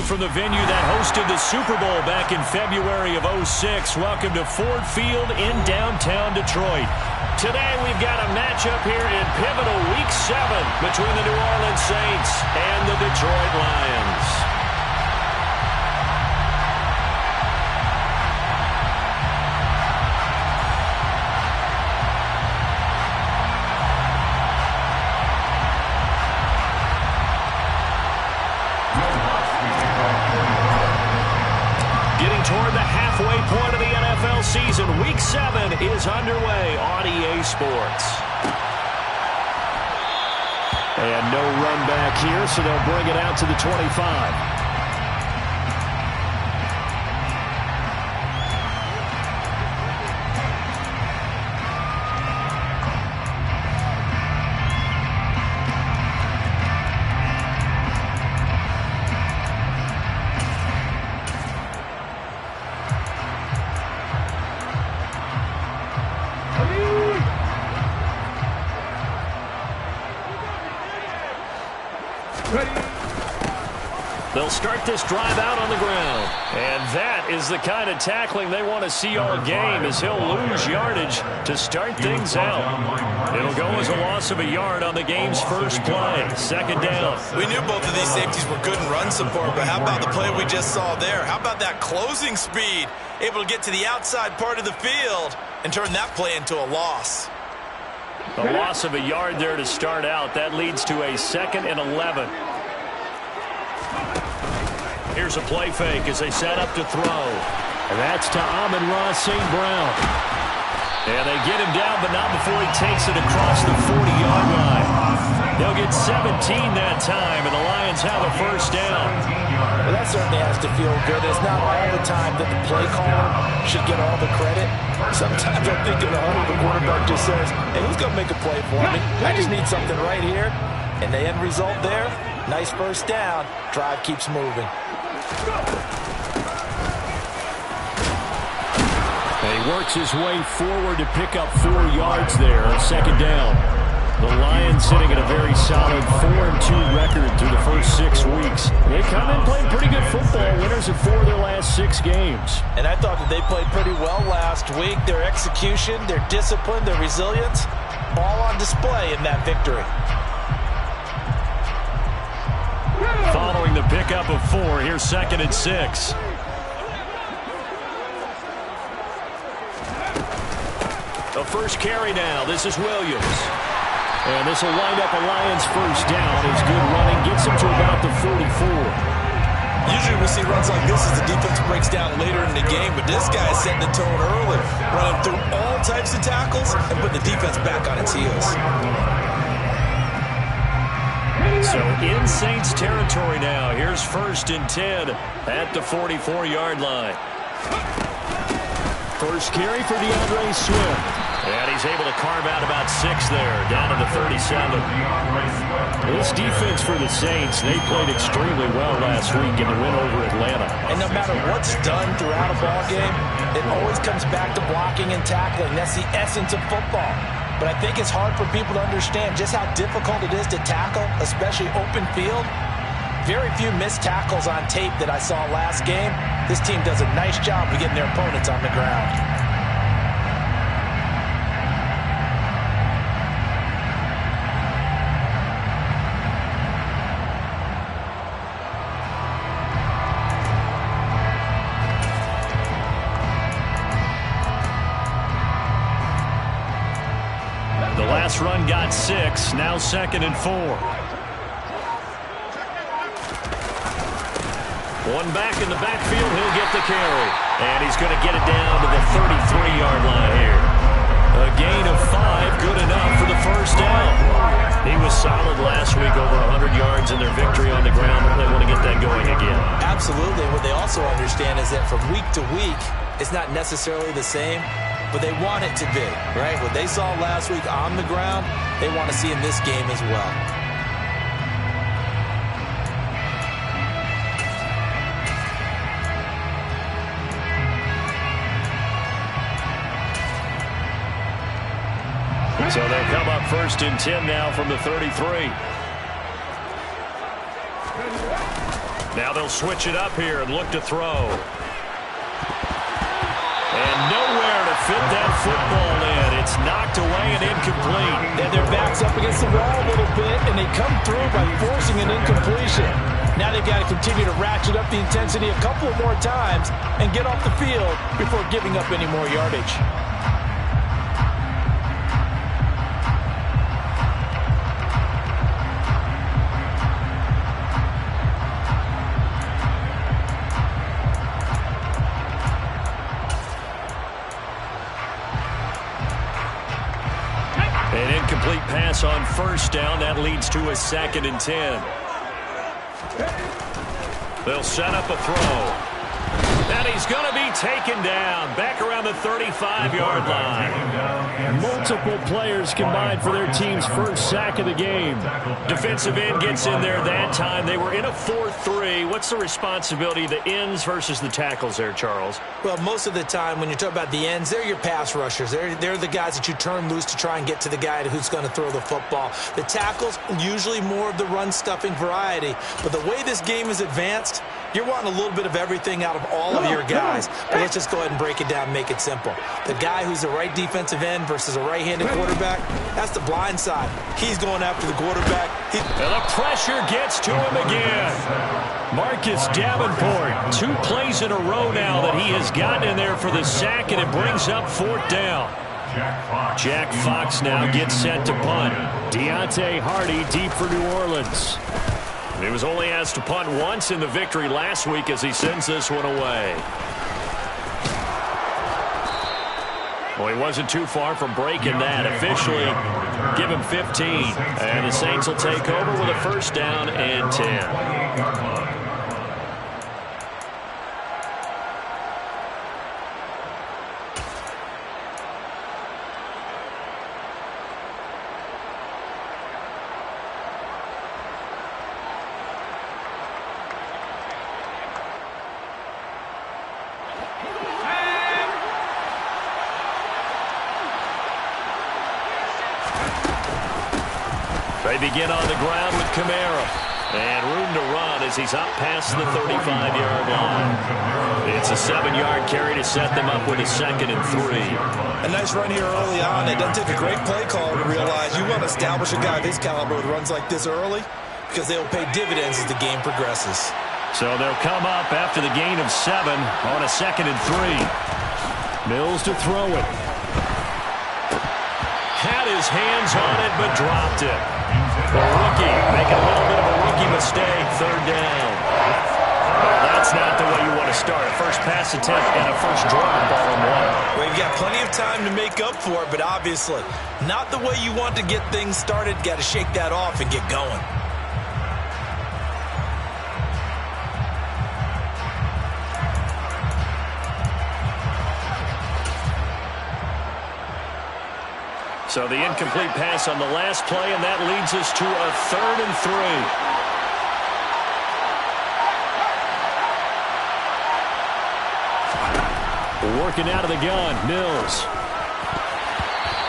from the venue that hosted the Super Bowl back in February of '06. Welcome to Ford Field in downtown Detroit. Today we've got a matchup here in pivotal Week 7 between the New Orleans Saints and the Detroit Lions. Toward the halfway point of the NFL season, Week 7 is underway on EA Sports. And no run back here, so they'll bring it out to the 25. They'll start this drive out on the ground. And that is the kind of tackling they want to see all game, as he'll lose yardage to start things out. It'll go as a loss of a yard on the game's first play. Second down. We knew both of these safeties were good in run support, but how about the play we just saw there? How about that closing speed? Able to get to the outside part of the field and turn that play into a loss. A loss of a yard there to start out. That leads to a 2nd and 11. Here's a play fake as they set up to throw. And that's to Amon-Ra St. Brown. And they get him down, but not before he takes it across the 40-yard line. They'll get 17 that time, and the Lions have a first down. Well, that certainly has to feel good. It's not all the time that the play caller should get all the credit. Sometimes I think in the huddle, the quarterback just says, hey, who's going to make a play for me? I just need something right here. And the end result there, nice first down. Drive keeps moving. He works his way forward to pick up 4 yards there. Second down. The Lions sitting at a very solid 4-2 record through the first 6 weeks. They come in playing pretty good football. Winners of 4 of their last 6 games. And I thought that they played pretty well last week. Their execution, their discipline, their resilience, all on display in that victory. Following the pickup of 4, here's 2nd and 6. The first carry now. This is Williams. And this will wind up a Lions first down. His good running gets him to about the 44. Usually we see runs like this as the defense breaks down later in the game, but this guy is setting the tone early, running through all types of tackles and putting the defense back on its heels. So in Saints territory now. Here's 1st and 10 at the 44-yard line. First carry for DeAndre Swift. And he's able to carve out about 6 there, down to the 37. This defense for the Saints, they played extremely well last week in the win over Atlanta. And no matter what's done throughout a ball game, it always comes back to blocking and tackling. That's the essence of football. But I think it's hard for people to understand just how difficult it is to tackle, especially open field. Very few missed tackles on tape that I saw last game. This team does a nice job of getting their opponents on the ground. The last run got 6, now 2nd and 4. One back in the backfield, he'll get the carry. And he's going to get it down to the 33-yard line here. A gain of 5, good enough for the first down. He was solid last week, over 100 yards in their victory on the ground. They want to get that going again. Absolutely. What they also understand is that from week to week, it's not necessarily the same, but they want it to be, right? What they saw last week on the ground, they want to see in this game as well. So they'll come up 1st and 10 now from the 33. Now they'll switch it up here and look to throw. And nowhere to fit that football in. It's knocked away and incomplete. And their back's up against the wall a little bit, and they come through by forcing an incompletion. Now they've got to continue to ratchet up the intensity a couple of more times and get off the field before giving up any more yardage. An incomplete pass on first down. That leads to a 2nd and 10. They'll set up a throw. And he's going to be taken down. Back around the 35-yard line. Multiple players combined for their team's first sack of the game. Defensive end gets in there that time. They were in a 4-3. What's the responsibility of the ends versus the tackles there, Charles? Well, most of the time when you talk about the ends, they're your pass rushers. They're the guys that you turn loose to try and get to the guy who's going to throw the football. The tackles, usually more of the run-stuffing variety. But the way this game is advanced, you're wanting a little bit of everything out of all of your guys. But let's just go ahead and break it down and make it simple. The guy who's the right defensive end versus a right-handed quarterback, that's the blind side. He's going after the quarterback. And the pressure gets to him again. Marcus Davenport, 2 plays in a row now that he has gotten in there for the sack, and it brings up 4th down. Jack Fox now gets set to punt. Deontay Hardy deep for New Orleans. He was only asked to punt once in the victory last week as he sends this one away. Well, he wasn't too far from breaking that. Officially, give him 15. And the Saints will take over with a 1st down and 10. They begin on the ground with Kamara. And room to run as he's up past the 35-yard line. It's a 7-yard carry to set them up with a 2nd and 3. A nice run here early on. It doesn't take a great play caller to realize you want to establish a guy of his caliber with runs like this early because they will pay dividends as the game progresses. So they'll come up after the gain of 7 on a 2nd and 3. Mills to throw it. Had his hands on it but dropped it. A rookie making a little bit of a rookie mistake. 3rd down. That's not the way you want to start. A first pass attempt and a first drop all in one. Well, you've got plenty of time to make up for it, but obviously not the way you want to get things started. Got to shake that off and get going. So the incomplete pass on the last play, and that leads us to a 3rd and 3. Working out of the gun, Mills.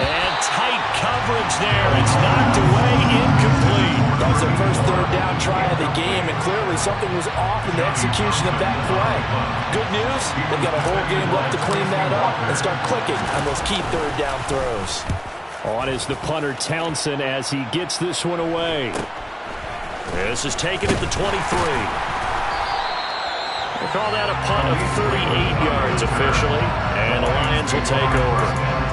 And tight coverage there. It's knocked away, incomplete. That was their first 3rd down try of the game, and clearly something was off in the execution of that play. Good news, they've got a whole game left to clean that up and start clicking on those key 3rd down throws. On is the punter, Townsend, as he gets this one away. This is taken at the 23. We'll call that a punt of 38 yards officially, and the Lions will take over.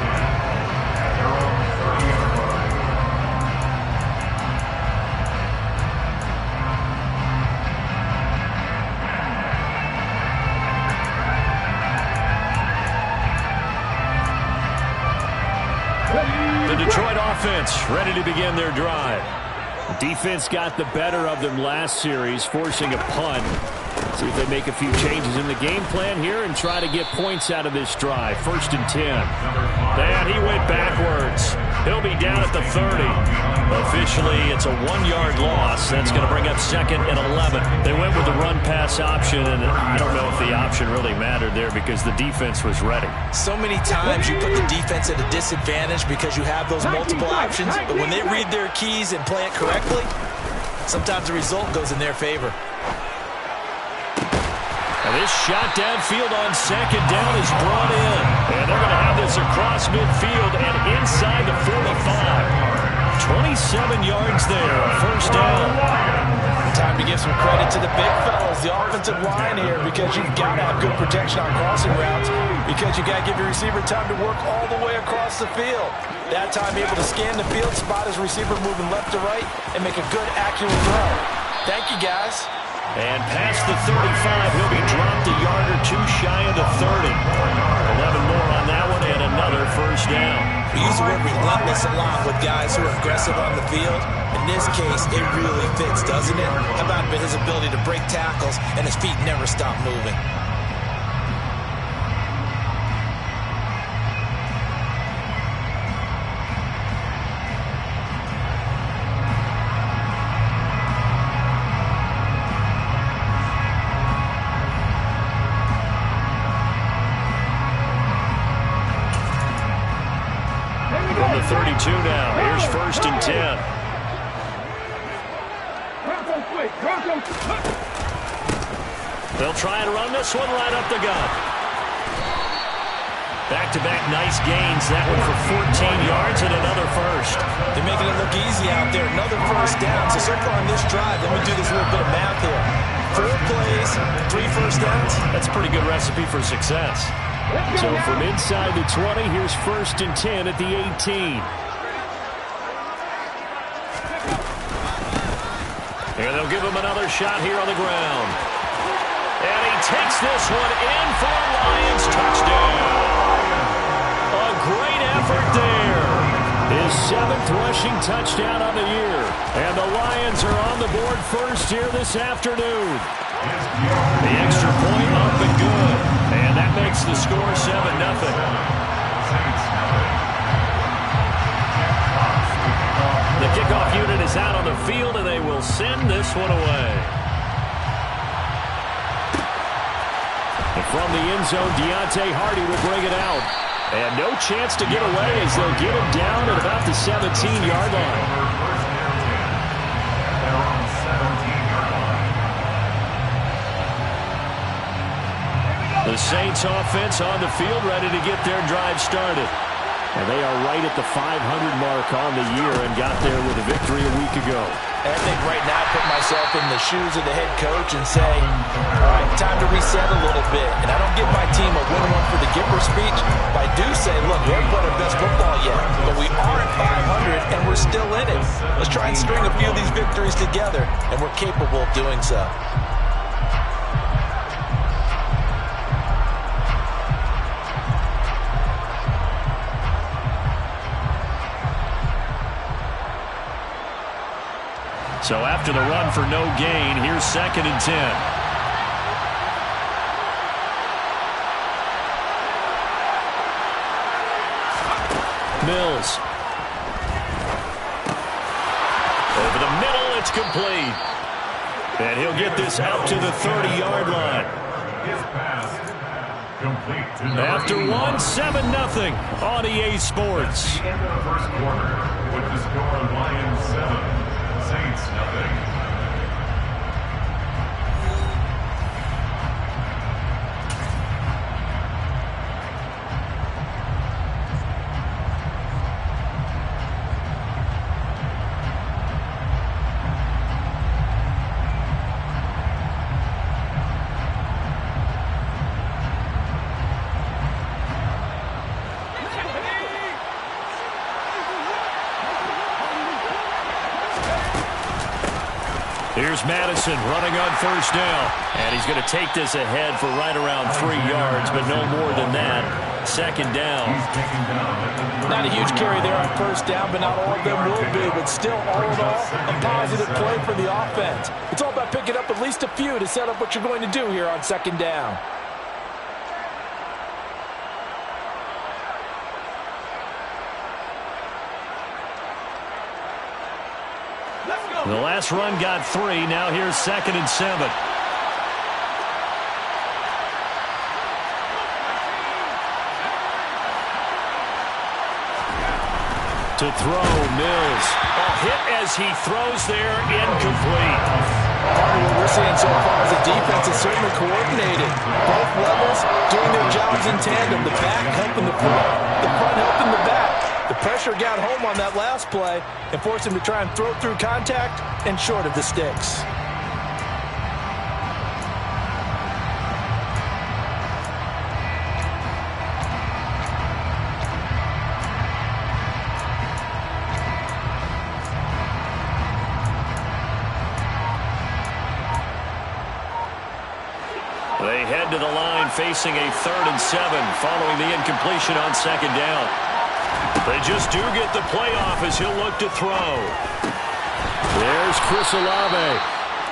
The Detroit offense ready to begin their drive. The defense got the better of them last series, forcing a punt. See if they make a few changes in the game plan here and try to get points out of this drive. 1st and 10. And he went backwards. He'll be down at the 30. Officially, it's a 1-yard loss. That's going to bring up 2nd and 11. They went with the run-pass option, and I don't know if the option really mattered there because the defense was ready. So many times you put the defense at a disadvantage because you have those multiple options, but when they read their keys and play it correctly, sometimes the result goes in their favor. This shot downfield on second down is brought in. And they're going to have this across midfield and inside the 45. 27 yards there, first down. Time to give some credit to the big fellas, the offensive line here, because you've got to have good protection on crossing routes, because you've got to give your receiver time to work all the way across the field. That time able to scan the field, spot his receiver moving left to right, and make a good, accurate throw. Thank you, guys. And past the 35, he'll be dropped a yard or two shy of the 30. 11 more on that one and another first down. We use the word relentless a lot with guys who are aggressive on the field. In this case, it really fits, doesn't it? How about his ability to break tackles and his feet never stop moving? From the 32 now, here's first and 10. They'll try and run this one right up the gut. Back-to-back nice gains. That one for 14 yards and another first. They're making it look easy out there. Another first down. So far on this drive, let me do this little bit of math here. 4 plays, 3 first downs. That's a pretty good recipe for success. So from inside the 20, here's first and 10 at the 18. And they'll give him another shot here on the ground. And he takes this one in for a Lions touchdown. A great effort there. His 7th rushing touchdown on the year. And the Lions are on the board first here this afternoon. The extra point up and good. And that makes the score 7-0. The kickoff unit is out on the field, and they will send this one away. And from the end zone, Deontay Hardy will bring it out. And no chance to get away as they'll get him down at about the 17-yard line. The Saints offense on the field, ready to get their drive started. And they are right at the 500 mark on the year and got there with a victory a week ago. I think right now I put myself in the shoes of the head coach and say, all right, time to reset a little bit. And I don't give my team a win one for the Gipper speech, but I do say, look, we haven't played our best football yet, but we are at 500 and we're still in it. Let's try and string a few of these victories together, and we're capable of doing so. So after the run for no gain, here's second and 10. Mills. Over the middle, it's complete. And he'll get this out to the 30-yard line. After 1, 7-0 on EA Sports. At the end of the first quarter, with the score of Lions 7. Saints, nothing. Here's Madison running on first down. And he's going to take this ahead for right around 3 yards, but no more than that. Second down. Not a huge carry there on first down, but not all of them will be. But still, all in all, a positive play for the offense. It's all about picking up at least a few to set up what you're going to do here on second down. The last run got 3. Now here's second and 7. To throw, Mills. A hit as he throws there, incomplete. What we're seeing so far is the defense is certainly coordinated. Both levels doing their jobs in tandem. The back helping the front helping the back. The pressure got home on that last play and forced him to try and throw through contact and short of the sticks. They head to the line facing a 3rd and 7 following the incompletion on 2nd down. They just do get the playoff as he'll look to throw. There's Chris Olave.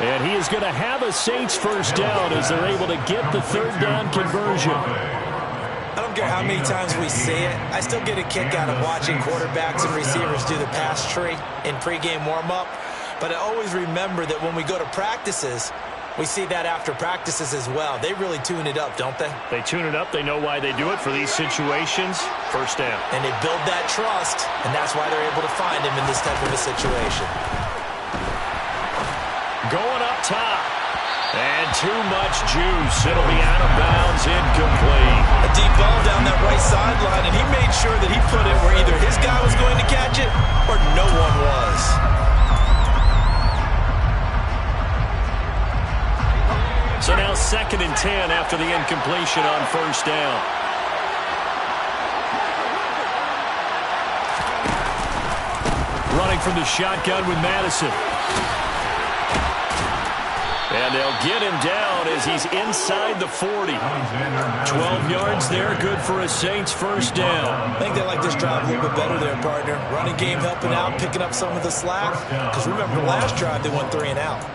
And he is going to have a Saints first down as they're able to get the 3rd down conversion. I don't care how many times we see it. I still get a kick out of watching quarterbacks and receivers do the pass tree in pregame warm-up. But I always remember that when we go to practices, we see that after practices as well. They really tune it up, don't they? They tune it up. They know why they do it for these situations. First down. And they build that trust, and that's why they're able to find him in this type of a situation. Going up top. And too much juice. It'll be out of bounds, incomplete. A deep ball down that right sideline, and he made sure that he put it where either his guy was going to catch it or no one was. So now 2nd and 10 after the incompletion on 1st down. Running from the shotgun with Madison. And they'll get him down as he's inside the 40. 12 yards there, good for a Saints first down. I think they like this drive a little bit better there, partner. Running game helping out, picking up some of the slack. Because remember, the last drive they went 3 and out.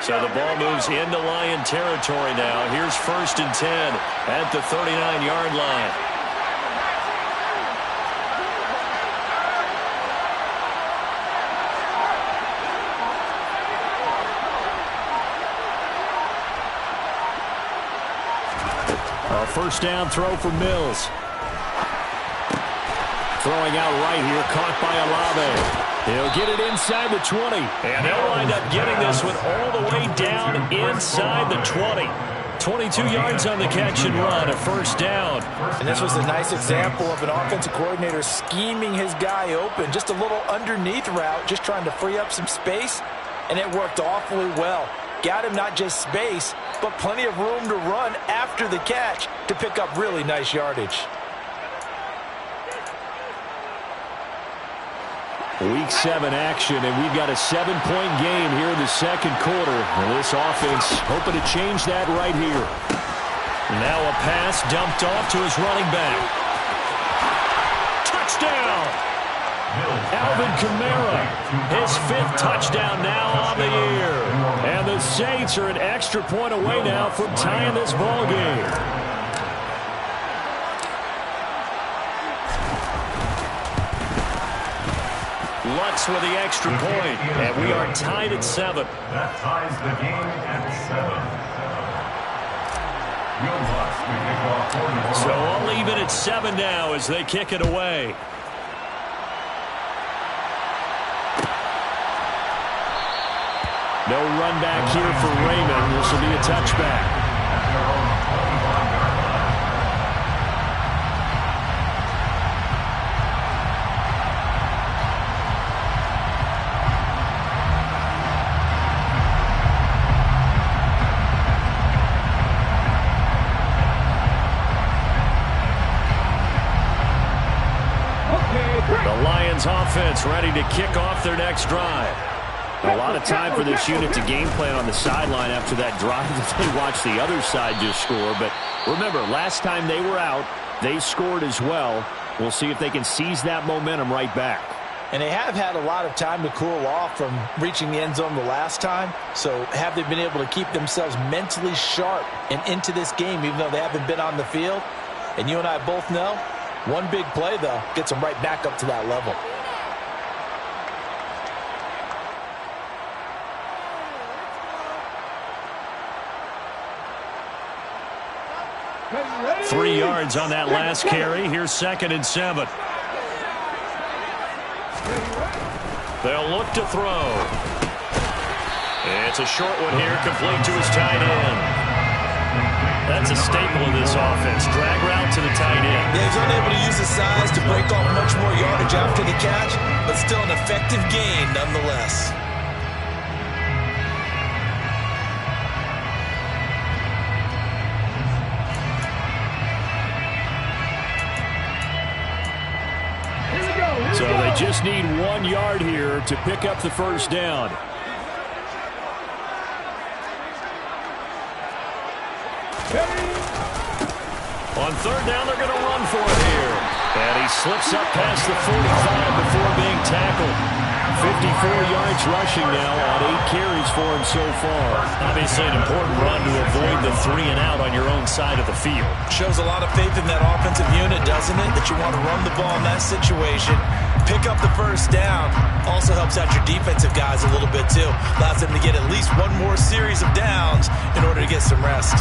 So the ball moves into Lion territory now. Here's 1st and 10 at the 39-yard line. A first down throw for Mills. Throwing out right here, caught by Olave. He'll get it inside the 20. And they'll wind up getting this one all the way down inside the 20. 22 yards on the catch and run, a first down. And this was a nice example of an offensive coordinator scheming his guy open. Just a little underneath route, just trying to free up some space. And it worked awfully well. Got him not just space, but plenty of room to run after the catch to pick up really nice yardage. Week 7 action, and we've got a 7-point game here in the 2nd quarter. And this offense hoping to change that right here. Now a pass dumped off to his running back. Touchdown! Alvin Kamara, his 5th touchdown now on the year. And the Saints are an extra point away now from tying this ball game. Lutz with the extra point, and we are tied at 7. That ties the game at 7. So I'll leave it at 7 now as they kick it away. No run back here for Raymond. This will be a touchback. The Lions offense ready to kick off their next drive. A lot of time for this unit to game plan on the sideline after that drive that they watched the other side just score. But remember, last time they were out, they scored as well. We'll see if they can seize that momentum right back. And they have had a lot of time to cool off from reaching the end zone the last time. So have they been able to keep themselves mentally sharp and into this game even though they haven't been on the field? And you and I both know, one big play, though, gets them right back up to that level. Three yards on that last carry. Here's 2nd and 7. They'll look to throw. It's a short one here, complete to his tight end. That's a staple of this offense. Drag route to the tight end. Yeah, he's unable to use his size to break off much more yardage after the catch, but still an effective gain nonetheless. So they just need 1 yard here to pick up the first down. On third down, they're going to run for it here. And he slips up past the 45 before being tackled. 54 yards rushing now on 8 carries for him so far. Obviously an important run to avoid the 3 and out on your own side of the field. Shows a lot of faith in that offensive unit, doesn't it? That you want to run the ball in that situation. Pick up the first down. Also helps out your defensive guys a little bit too. Allows them to get at least 1 more series of downs in order to get some rest.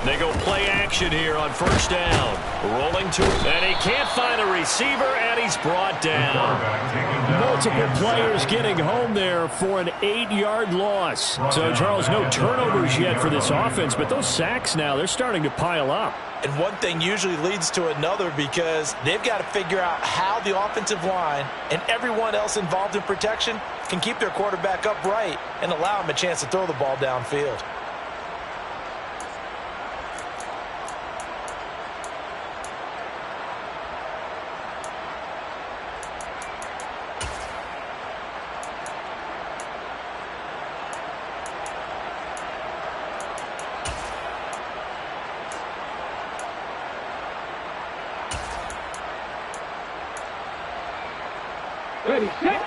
They go play action here on first down. Rolling to it, and he can't find a receiver, and he's brought down. Multiple players getting home there for an 8-yard loss. So, Charles, no turnovers yet for this offense, but those sacks now, they're starting to pile up. And one thing usually leads to another because they've got to figure out how the offensive line and everyone else involved in protection can keep their quarterback upright and allow him a chance to throw the ball downfield.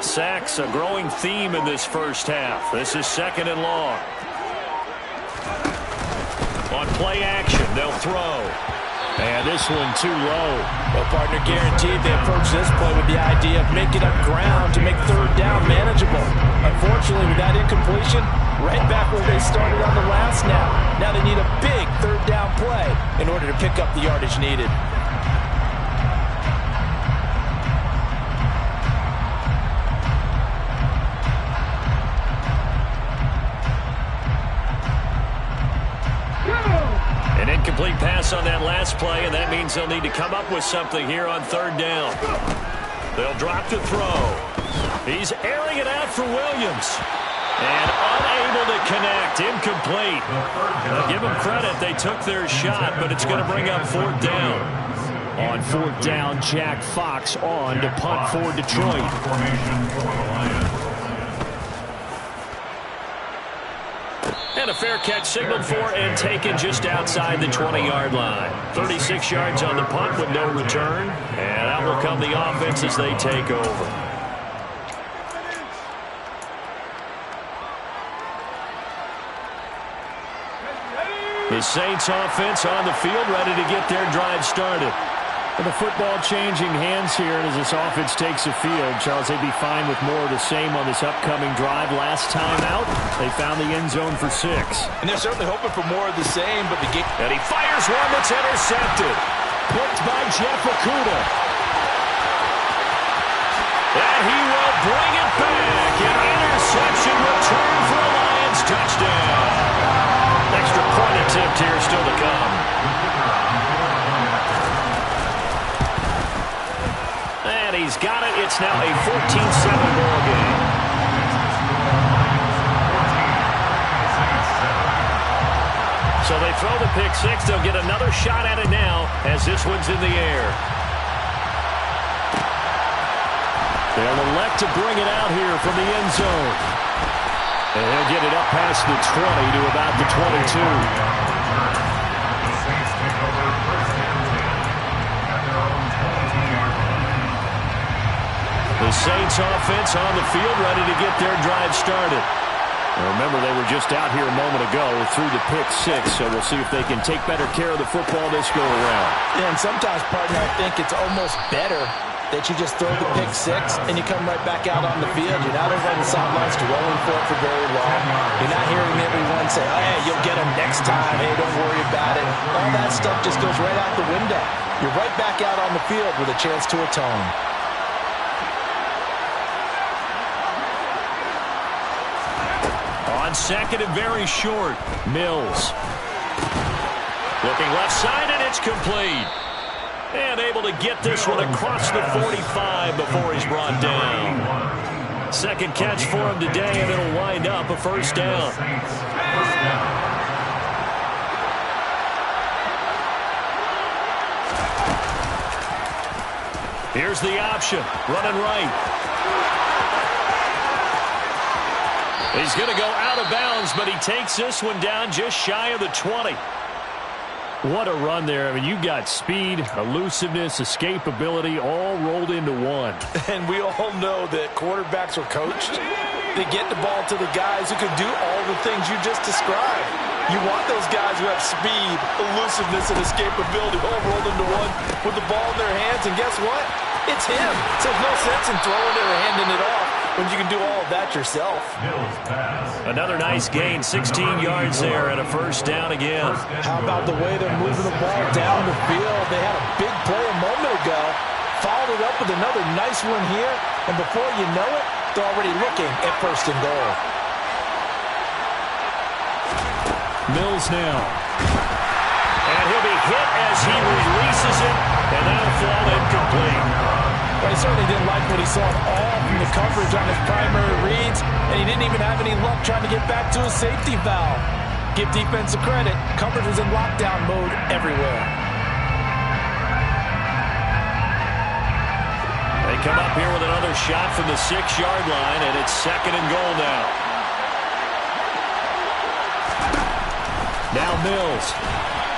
Sacks, a growing theme in this first half. This is 2nd and long. On play action, they'll throw. And this one too low. Well, partner, guaranteed they approach this play with the idea of making up ground to make third down manageable. Unfortunately, with that incompletion, right back where they started on the last snap. Now they need a big third down play in order to pick up the yardage needed. An incomplete pass on that last play, and that means they'll need to come up with something here on third down. They'll drop to throw. He's airing it out for Williams. And unable to connect. Incomplete. Now, give them credit. They took their shot, but it's going to bring up 4th down. On 4th down, Jack Fox on to punt for Detroit. And a fair catch signaled for and taken just outside the 20-yard line. 36 yards on the punt with no return. And out will come the offense as they take over. The Saints offense on the field, ready to get their drive started. With the football changing hands here, and as this offense takes the field, Charles, they'd be fine with more of the same on this upcoming drive. Last time out, they found the end zone for 6. And they're certainly hoping for more of the same, but the game... And he fires one that's intercepted. Picked by Jeff Okudah. And he will bring it back. An interception return for a Lions touchdown. Extra point attempt here still to come. And he's got it. It's now a 14-7 ball game. So they throw the pick 6. They'll get another shot at it now as this one's in the air. They'll elect to bring it out here from the end zone. And he'll get it up past the 20 to about the 22. The Saints offense on the field ready to get their drive started. Now remember, they were just out here a moment ago through the pick 6, so we'll see if they can take better care of the football this go around. And sometimes, partner, I think it's almost better that you just throw the pick six and you come right back out on the field. You're not over on the sidelines rolling for it for very long. You're not hearing everyone say, oh, hey, you'll get him next time. Hey, don't worry about it. All that stuff just goes right out the window. You're right back out on the field with a chance to atone. On second and very short, Mills. Looking left side, and it's complete. And able to get this one across the 45 before he's brought down. Second catch for him today, and it'll wind up a first down. Here's the option, running right. He's going to go out of bounds, but he takes this one down just shy of the 20. What a run there. I mean, you've got speed, elusiveness, escapability all rolled into one. And we all know that quarterbacks are coached. They get the ball to the guys who can do all the things you just described. You want those guys who have speed, elusiveness, and escapability all rolled into one with the ball in their hands. And guess what? It's him. So there's no sense in throwing it or handing it off when you can do all of that yourself. Another nice gain, 16 yards there and a first down again. How about the way they're moving the ball down the field? They had a big play a moment ago, followed it up with another nice one here, and before you know it, they're already looking at first and goal. Mills now. And he'll be hit as he releases it, and that'll fall incomplete. But he certainly didn't like what he saw at all from the coverage on his primary reads, and he didn't even have any luck trying to get back to his safety valve. Give defensive credit. Coverage was in lockdown mode everywhere. They come up here with another shot from the 6-yard line, and it's second and goal now. Now Mills.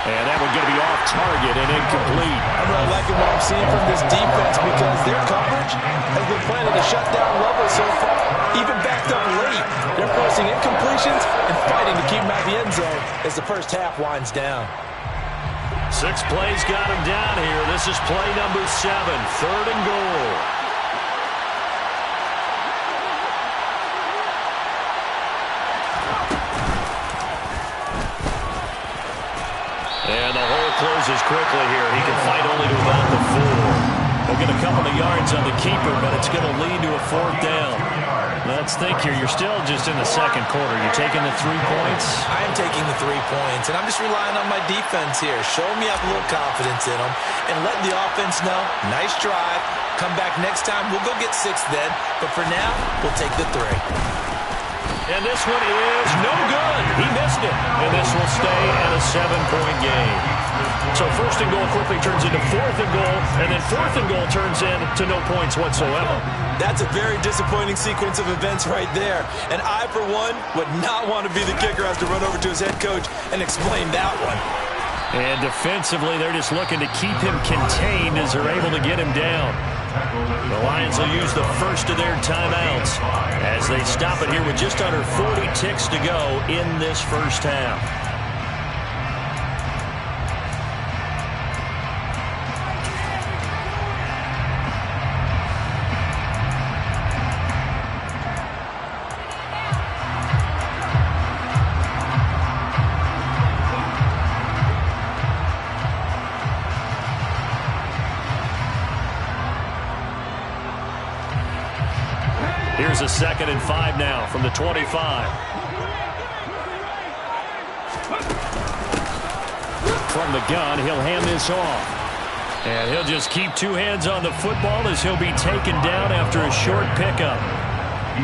And that one's going to be off target and incomplete. I'm really liking what I'm seeing from this defense because their coverage has been playing at a shutdown level so far, even backed up late. They're forcing incompletions and fighting to keep them out of the end zone as the first half winds down. 6 plays got him down here. This is play number 7, third and goal. And the hole closes quickly here. He can fight only to about the 4. He'll get a couple of yards on the keeper, but it's going to lead to a 4th down. Let's think here. You're still just in the second quarter. You're taking the 3 points? I am taking the 3 points, and I'm just relying on my defense here. Show me I have a little confidence in them, and let the offense know, nice drive. Come back next time. We'll go get 6 then, but for now, we'll take the 3. And this one is no good. He missed it. And this will stay at a 7-point game. So first and goal quickly turns into 4th and goal, and then 4th and goal turns into no points whatsoever. That's a very disappointing sequence of events right there. And I, for one, would not want to be the kicker who has to run over to his head coach and explain that one. And defensively, they're just looking to keep him contained as they're able to get him down. The Lions will use the first of their timeouts as they stop it here with just under 40 ticks to go in this first half. Here's a 2nd and 5 now from the 25. From the gun, he'll hand this off. And he'll just keep 2 hands on the football as he'll be taken down after a short pickup.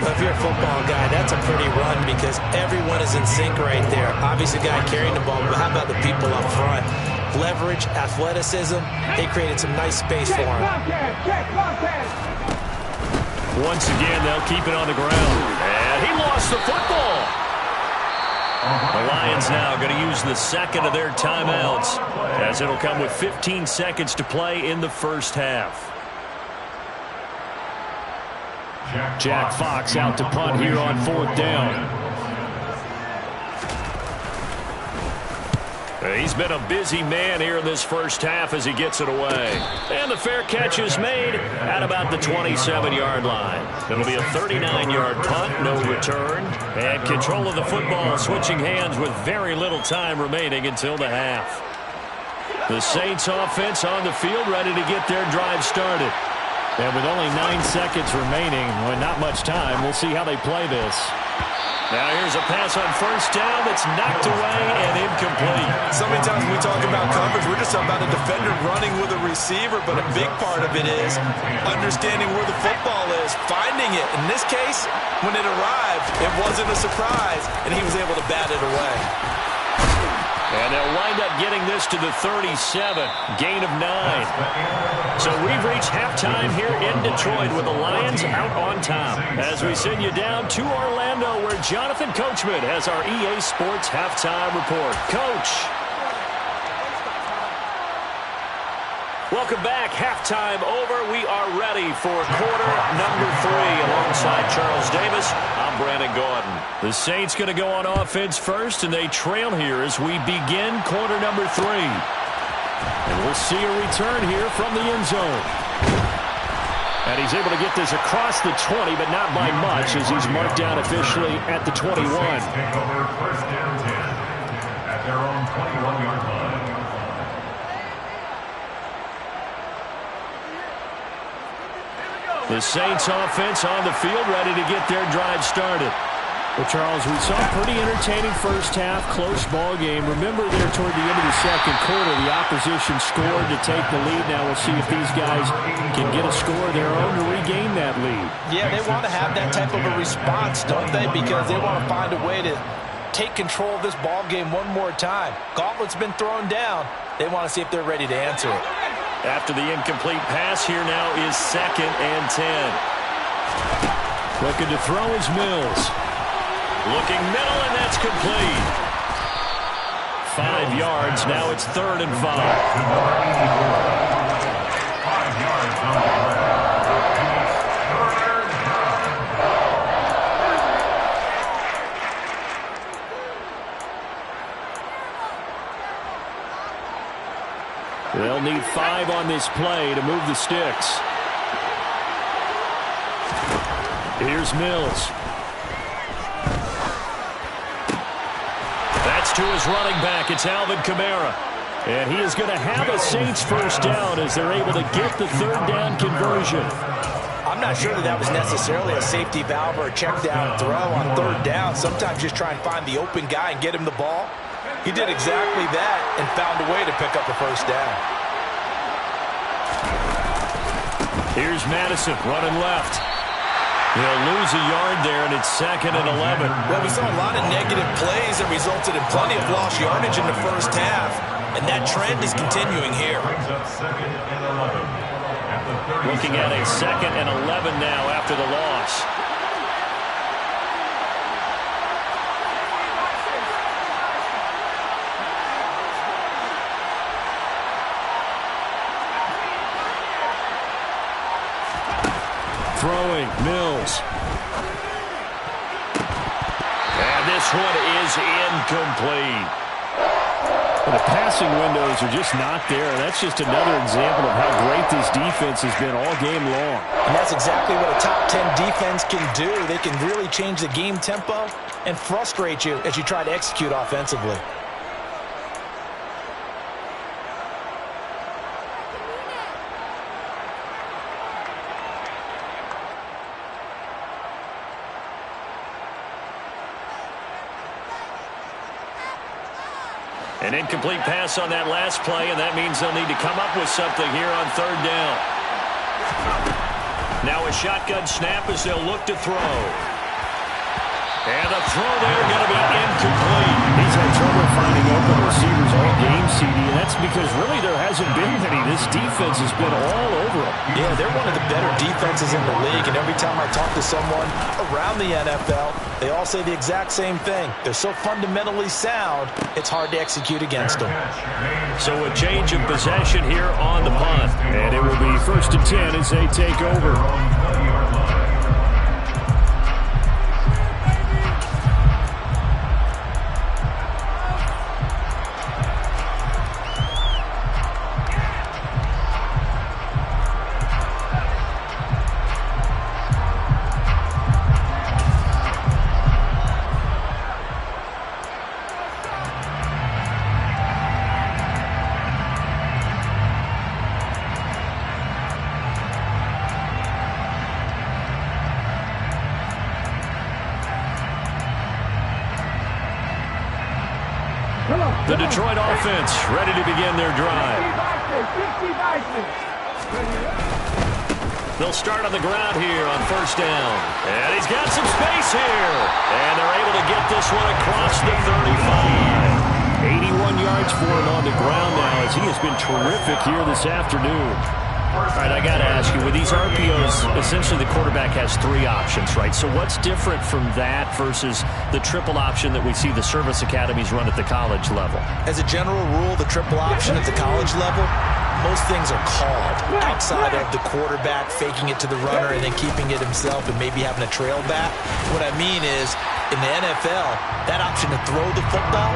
Well, if you're a football guy, that's a pretty run because everyone is in sync right there. Obviously, the guy carrying the ball, but how about the people up front? Leverage, athleticism, they created some nice space for him. Once again, they'll keep it on the ground. And he lost the football. The Lions now going to use the second of their timeouts as it'll come with 15 seconds to play in the first half. Jack Fox out to punt here on 4th down. He's been a busy man here in this first half as he gets it away. And the fair catch is made at about the 27-yard line. It'll be a 39-yard punt, no return. And control of the football switching hands with very little time remaining until the half. The Saints offense on the field ready to get their drive started. And with only 9 seconds remaining, well, not much time, we'll see how they play this. Now here's a pass on first down that's knocked away and incomplete. So many times when we talk about coverage, we're just talking about a defender running with a receiver, but a big part of it is understanding where the football is, finding it. In this case, when it arrived, it wasn't a surprise, and he was able to bat it away. And they'll wind up getting this to the 37, gain of 9. So we've reached halftime here in Detroit with the Lions out on top. As we send you down to Orlando where Jonathan Coachman has our EA Sports halftime report. Coach. Welcome back. Halftime over. We are ready for quarter number 3 alongside Charles Davis. I'm Brandon Gordon. The Saints going to go on offense first, and they trail here as we begin quarter number 3. And we'll see a return here from the end zone. And he's able to get this across the 20, but not by much as he's marked down officially at the 21. Take over first down 10 at their own 21-yard line. The Saints offense on the field ready to get their drive started. Well, Charles, we saw a pretty entertaining first half, close ball game. Remember there toward the end of the second quarter, the opposition scored to take the lead. Now we'll see if these guys can get a score of their own to regain that lead. Yeah, they want to have that type of a response, don't they? Because they want to find a way to take control of this ball game one more time. Gauntlet's been thrown down. They want to see if they're ready to answer it. After the incomplete pass, here now is 2nd and 10. Looking to throw is Mills. Looking middle, and that's complete. 5 yards. Now it's 3rd and 5. 5 yards on the ground. They'll need 5 on this play to move the sticks. Here's Mills. That's to his running back. It's Alvin Kamara. And he is going to have a Saints first down as they're able to get the 3rd down conversion. I'm not sure that was necessarily a safety valve or a check down throw on 3rd down. Sometimes just try and find the open guy and get him the ball. He did exactly that and found a way to pick up a first down. Here's Madison running left. He'll lose a yard there, and it's 2nd and 11. Well, we saw a lot of negative plays that resulted in plenty of lost yardage in the first half, and that trend is continuing here. Looking at a 2nd and 11 now after the loss. Throwing, Mills. And this one is incomplete. The passing windows are just not there. That's just another example of how great this defense has been all game long. And that's exactly what a top 10 defense can do. They can really change the game tempo and frustrate you as you try to execute offensively. An incomplete pass on that last play, and that means they'll need to come up with something here on 3rd down. Now a shotgun snap as they'll look to throw. And a throw there going to be incomplete. He's had trouble finding open receivers all game, CD, and that's because really there hasn't been many. This defense has been all over them. Yeah, they're one of the better defenses in the league, and every time I talk to someone around the NFL, they all say the exact same thing. They're so fundamentally sound, it's hard to execute against them. So a change of possession here on the punt. And it will be 1st and 10 as they take over. The Detroit offense ready to begin their drive. They'll start on the ground here on first down. And he's got some space here. And they're able to get this one across the 35. 81 yards for him on the ground now as he has been terrific here this afternoon. All right, I got to ask you, with these RPOs, essentially the quarterback has 3 options, right? So what's different from that versus the triple option that we see the service academies run at the college level? As a general rule, the triple option at the college level, most things are called outside of the quarterback faking it to the runner and then keeping it himself and maybe having a trail back. What I mean is, in the NFL, that option to throw the football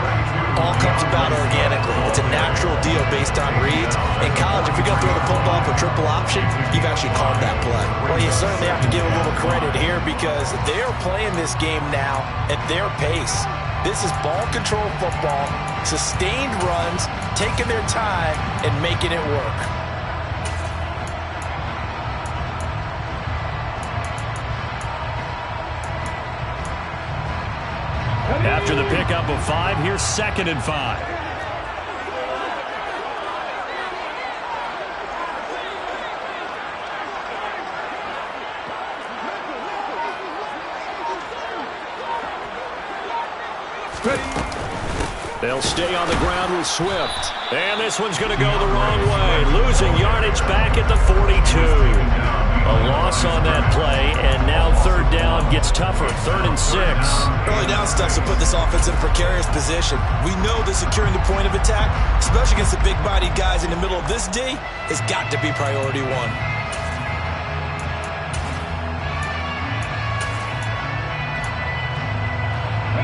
all comes about organically. It's a natural deal based on reads. In college, if you're going to throw the football for triple option, you've actually called that play. Well, you certainly have to give a little credit here because they're playing this game now at their pace. This is ball control football, sustained runs, taking their time, and making it work. After the pickup of 5, here's 2nd and 5. They'll stay on the ground with Swift. And this one's going to go the wrong way. Losing yardage back at the 42. A loss on that play, and now 3rd down gets tougher. 3rd and 6. Early down stuff will put this offense in a precarious position. We know that securing the point of attack, especially against the big-bodied guys in the middle of this D, has got to be priority 1.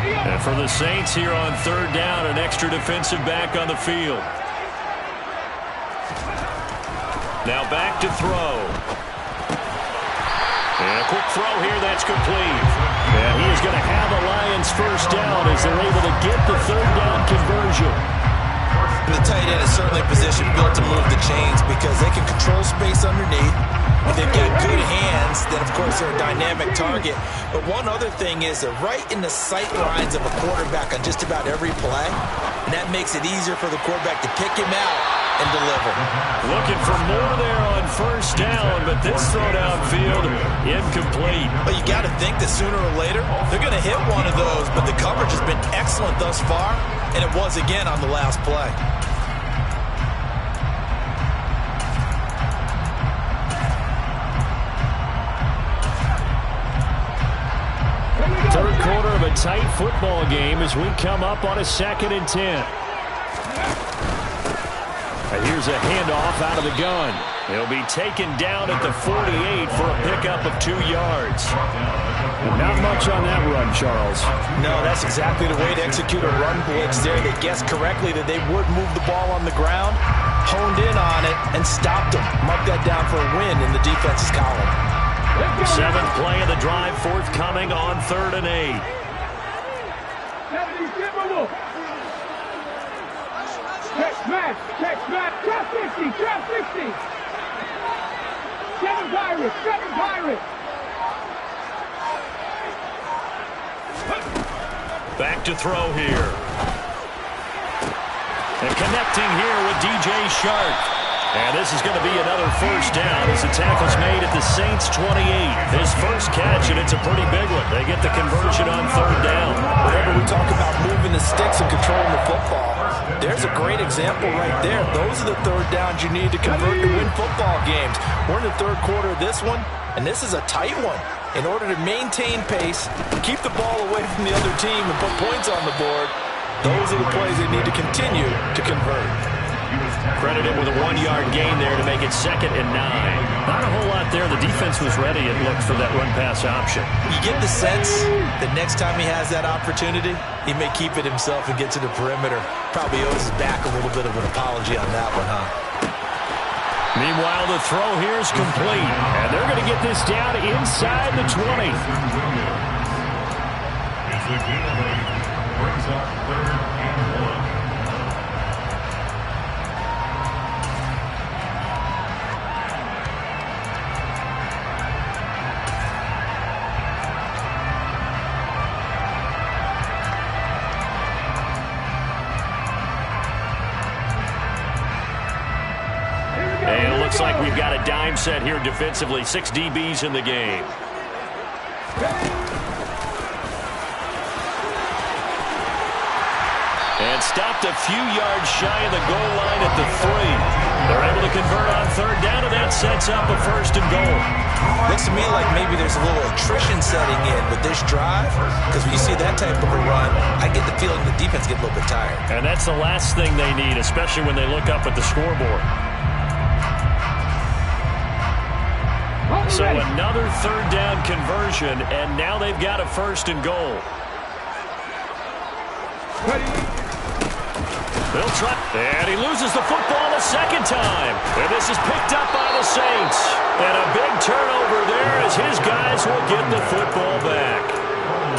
And for the Saints here on 3rd down, an extra defensive back on the field. Now back to throw. And a quick throw here, that's complete. And he is going to have the Lions first down as they're able to get the 3rd down conversion. And the tight end is certainly a position built to move the chains because they can control space underneath. If they've got good hands, then of course they're a dynamic target. But one other thing is they're right in the sight lines of a quarterback on just about every play. And that makes it easier for the quarterback to pick him out and deliver. Looking for more there on first down, but this throw downfield incomplete. But you got to think that sooner or later they're going to hit one of those. But the coverage has been excellent thus far, and it was again on the last play. Third quarter of a tight football game as we come up on a 2nd and 10. And here's a handoff out of the gun. He'll be taken down at the 48 for a pickup of 2 yards. Not much on that run, Charles. No, that's exactly the way to execute a run blitz there. They guessed correctly that they would move the ball on the ground, honed in on it, and stopped them. Mark that down for a win in the defense's column. 7th play of the drive forthcoming on 3rd and 8. Check smash, trap 50, trap 50. 7 Pirates. Back to throw here. And connecting here with DJ Shark. And this is going to be another first down as the tackle's made at the Saints' 28. His first catch, and it's a pretty big one. They get the conversion on 3rd down. Whenever we talk about moving the sticks and controlling the football, there's a great example right there. Those are the 3rd downs you need to convert to win football games. We're in the 3rd quarter of this one, and this is a tight one. In order to maintain pace, keep the ball away from the other team, and put points on the board, those are the plays they need to continue to convert. Credited with a 1-yard gain there to make it 2nd and 9. Not a whole lot there. The defense was ready, it looked, for that run-pass option. You get the sense that next time he has that opportunity, he may keep it himself and get to the perimeter. Probably owes his back a little bit of an apology on that one, huh? Meanwhile, the throw here is complete. And they're going to get this down inside the 20. It's a good play. Brings up 3rd and 1. got a dime set here defensively. 6 DBs in the game. And stopped a few yards shy of the goal line at the 3. They're able to convert on third down, and that sets up a 1st and goal. Looks to me like maybe there's a little attrition setting in with this drive, because when you see that type of a run, I get the feeling the defense get a little bit tired. And that's the last thing they need, especially when they look up at the scoreboard. So another third down conversion, and now they've got a 1st and goal. They'll try, and he loses the football a 2nd time. And this is picked up by the Saints. And a big turnover there as his guys will get the football back.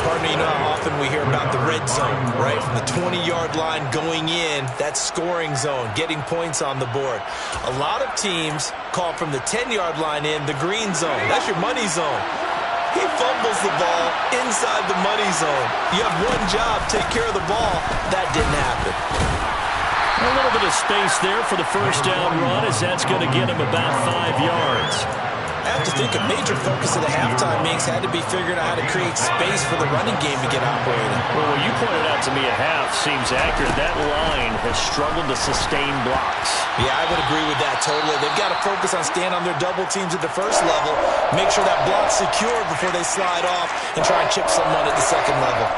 Pardon me, you know how often we hear about the red zone, right? From the 20-yard line going in, that's scoring zone, getting points on the board. A lot of teams call from the 10-yard line in the green zone. That's your money zone. He fumbles the ball inside the money zone. You have one job, take care of the ball. That didn't happen. A little bit of space there for the 1st down run, as that's going to get him about 5 yards. I have to think a major focus of the halftime meetings had to be figuring out how to create space for the running game to get operating. Well, what you pointed out to me at half seems accurate. That line has struggled to sustain blocks. Yeah, I would agree with that totally. They've got to focus on staying on their double teams at the 1st level, make sure that block's secured before they slide off and try and chip someone at the 2nd level.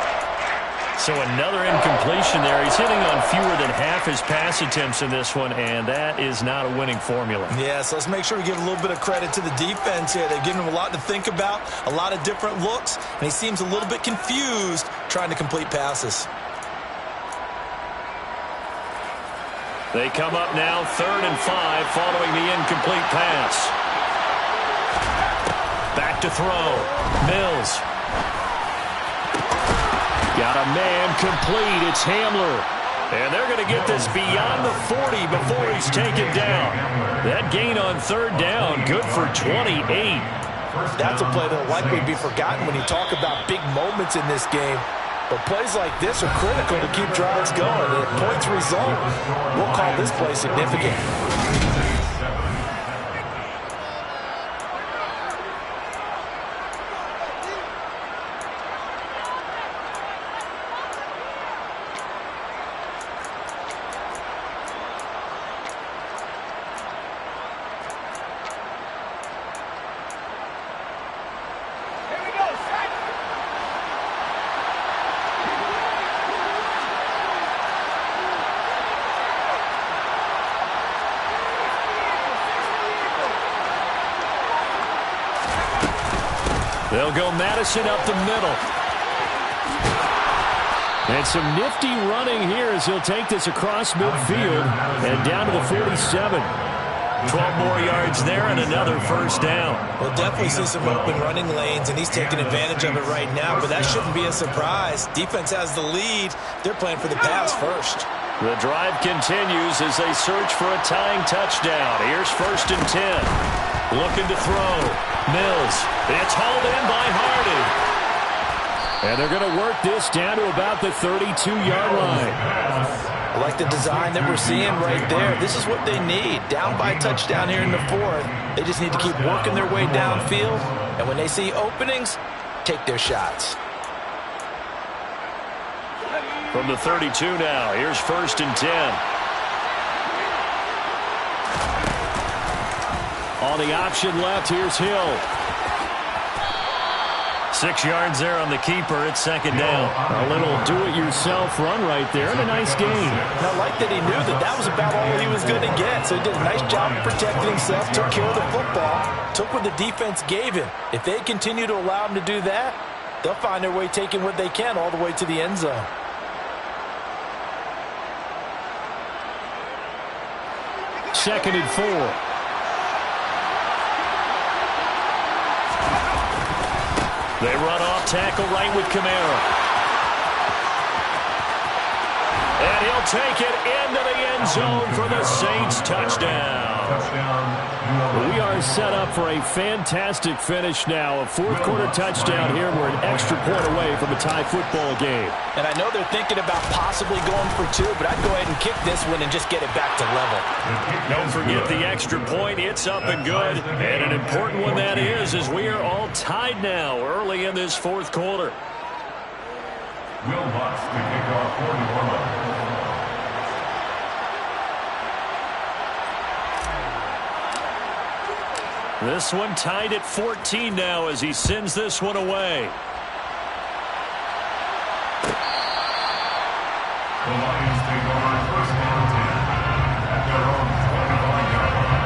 So another incompletion there. He's hitting on fewer than half his pass attempts in this one, and that is not a winning formula. Yeah, so let's make sure we give a little bit of credit to the defense here. They've given him a lot to think about, a lot of different looks, and he seems a little bit confused trying to complete passes. They come up now 3rd and 5 following the incomplete pass. Back to throw. Mills. Got a man complete. It's Hamler. And they're going to get this beyond the 40 before he's taken down. That gain on 3rd down, good for 28. That's a play that will likely be forgotten when you talk about big moments in this game. But plays like this are critical to keep drives going. If points result, we'll call this play significant. They'll go Madison up the middle. And some nifty running here as he'll take this across midfield and down to the 47. 12 more yards there and another 1st down. We'll definitely see some open running lanes, and he's taking advantage of it right now, but that shouldn't be a surprise. Defense has the lead. They're playing for the pass first. The drive continues as they search for a tying touchdown. Here's 1st and 10. Looking to throw. Mills. It's hauled in by Hardy. And they're going to work this down to about the 32-yard line. I like the design that we're seeing right there. This is what they need. Down by touchdown here in the 4th. They just need to keep working their way downfield. And when they see openings, take their shots. From the 32 now, here's 1st and 10. On the option left, here's Hill. 6 yards there on the keeper. It's 2nd down. A little do-it-yourself run right there, and a nice gain. And I like that he knew that that was about all he was going to get. So he did a nice job of protecting himself, took care of the football, took what the defense gave him. If they continue to allow him to do that, they'll find their way taking what they can all the way to the end zone. Second and 4. They run off tackle right with Kamara. And he'll take it into the end zone for the Saints touchdown. We are set up for a fantastic finish now. A fourth-quarter touchdown here. We're an extra point away from a tie football game. And I know they're thinking about possibly going for two, but I'd go ahead and kick this one and just get it back to level. Don't forget the extra point. It's up and good. And an important one that is, as we are all tied now early in this fourth quarter. Will Lutz to kick off 41. This one tied at 14 now as he sends this one away. The Lions take over first and 10 at their own 25-yard line.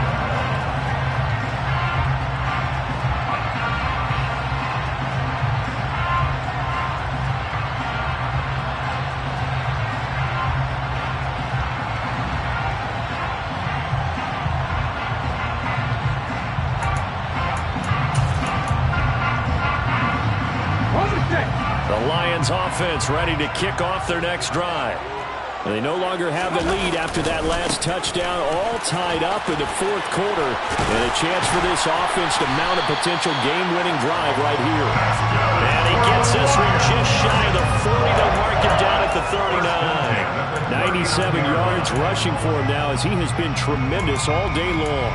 The Lions offense ready to kick off their next drive. They no longer have the lead after that last touchdown, all tied up in the fourth quarter. And a chance for this offense to mount a potential game-winning drive right here. And he gets this one just shy of the 40. They'll mark him down at the 39. 97 yards rushing for him now as he has been tremendous all day long.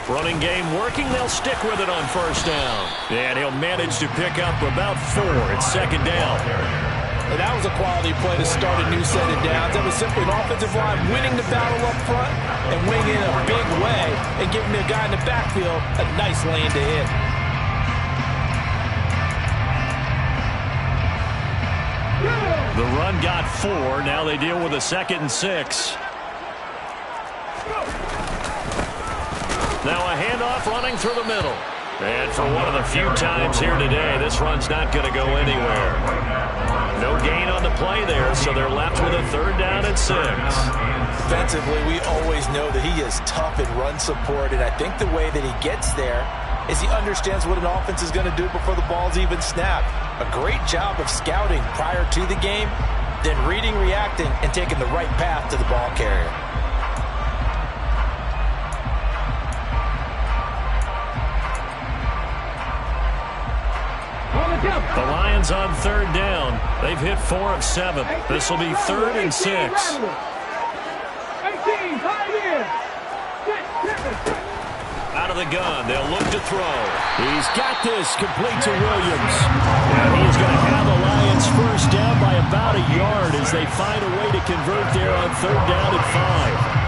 Running game working. They'll stick with it on first down. And he'll manage to pick up about 4 at second down. And that was a quality play to start a new set of downs. That was simply an offensive line winning the battle up front and winning in a big way and giving the guy in the backfield a nice lane to hit. The run got 4. Now they deal with a 2nd and 6. Now a handoff running through the middle. And for one of the few times here today, this run's not going to go anywhere. No gain on the play there, so they're left with a 3rd down and 6. Defensively, we always know that he is tough in run support, and I think the way that he gets there is he understands what an offense is going to do before the ball's even snapped. A great job of scouting prior to the game, then reading, reacting, and taking the right path to the ball carrier. The Lions on 3rd down. They've hit 4 of 7. This will be 3rd and 6. 18, 5 years. Out of the gun, they'll look to throw. He's got this complete to Williams. And he's going to have the Lions first down by about a yard as they find a way to convert there on 3rd down and 5.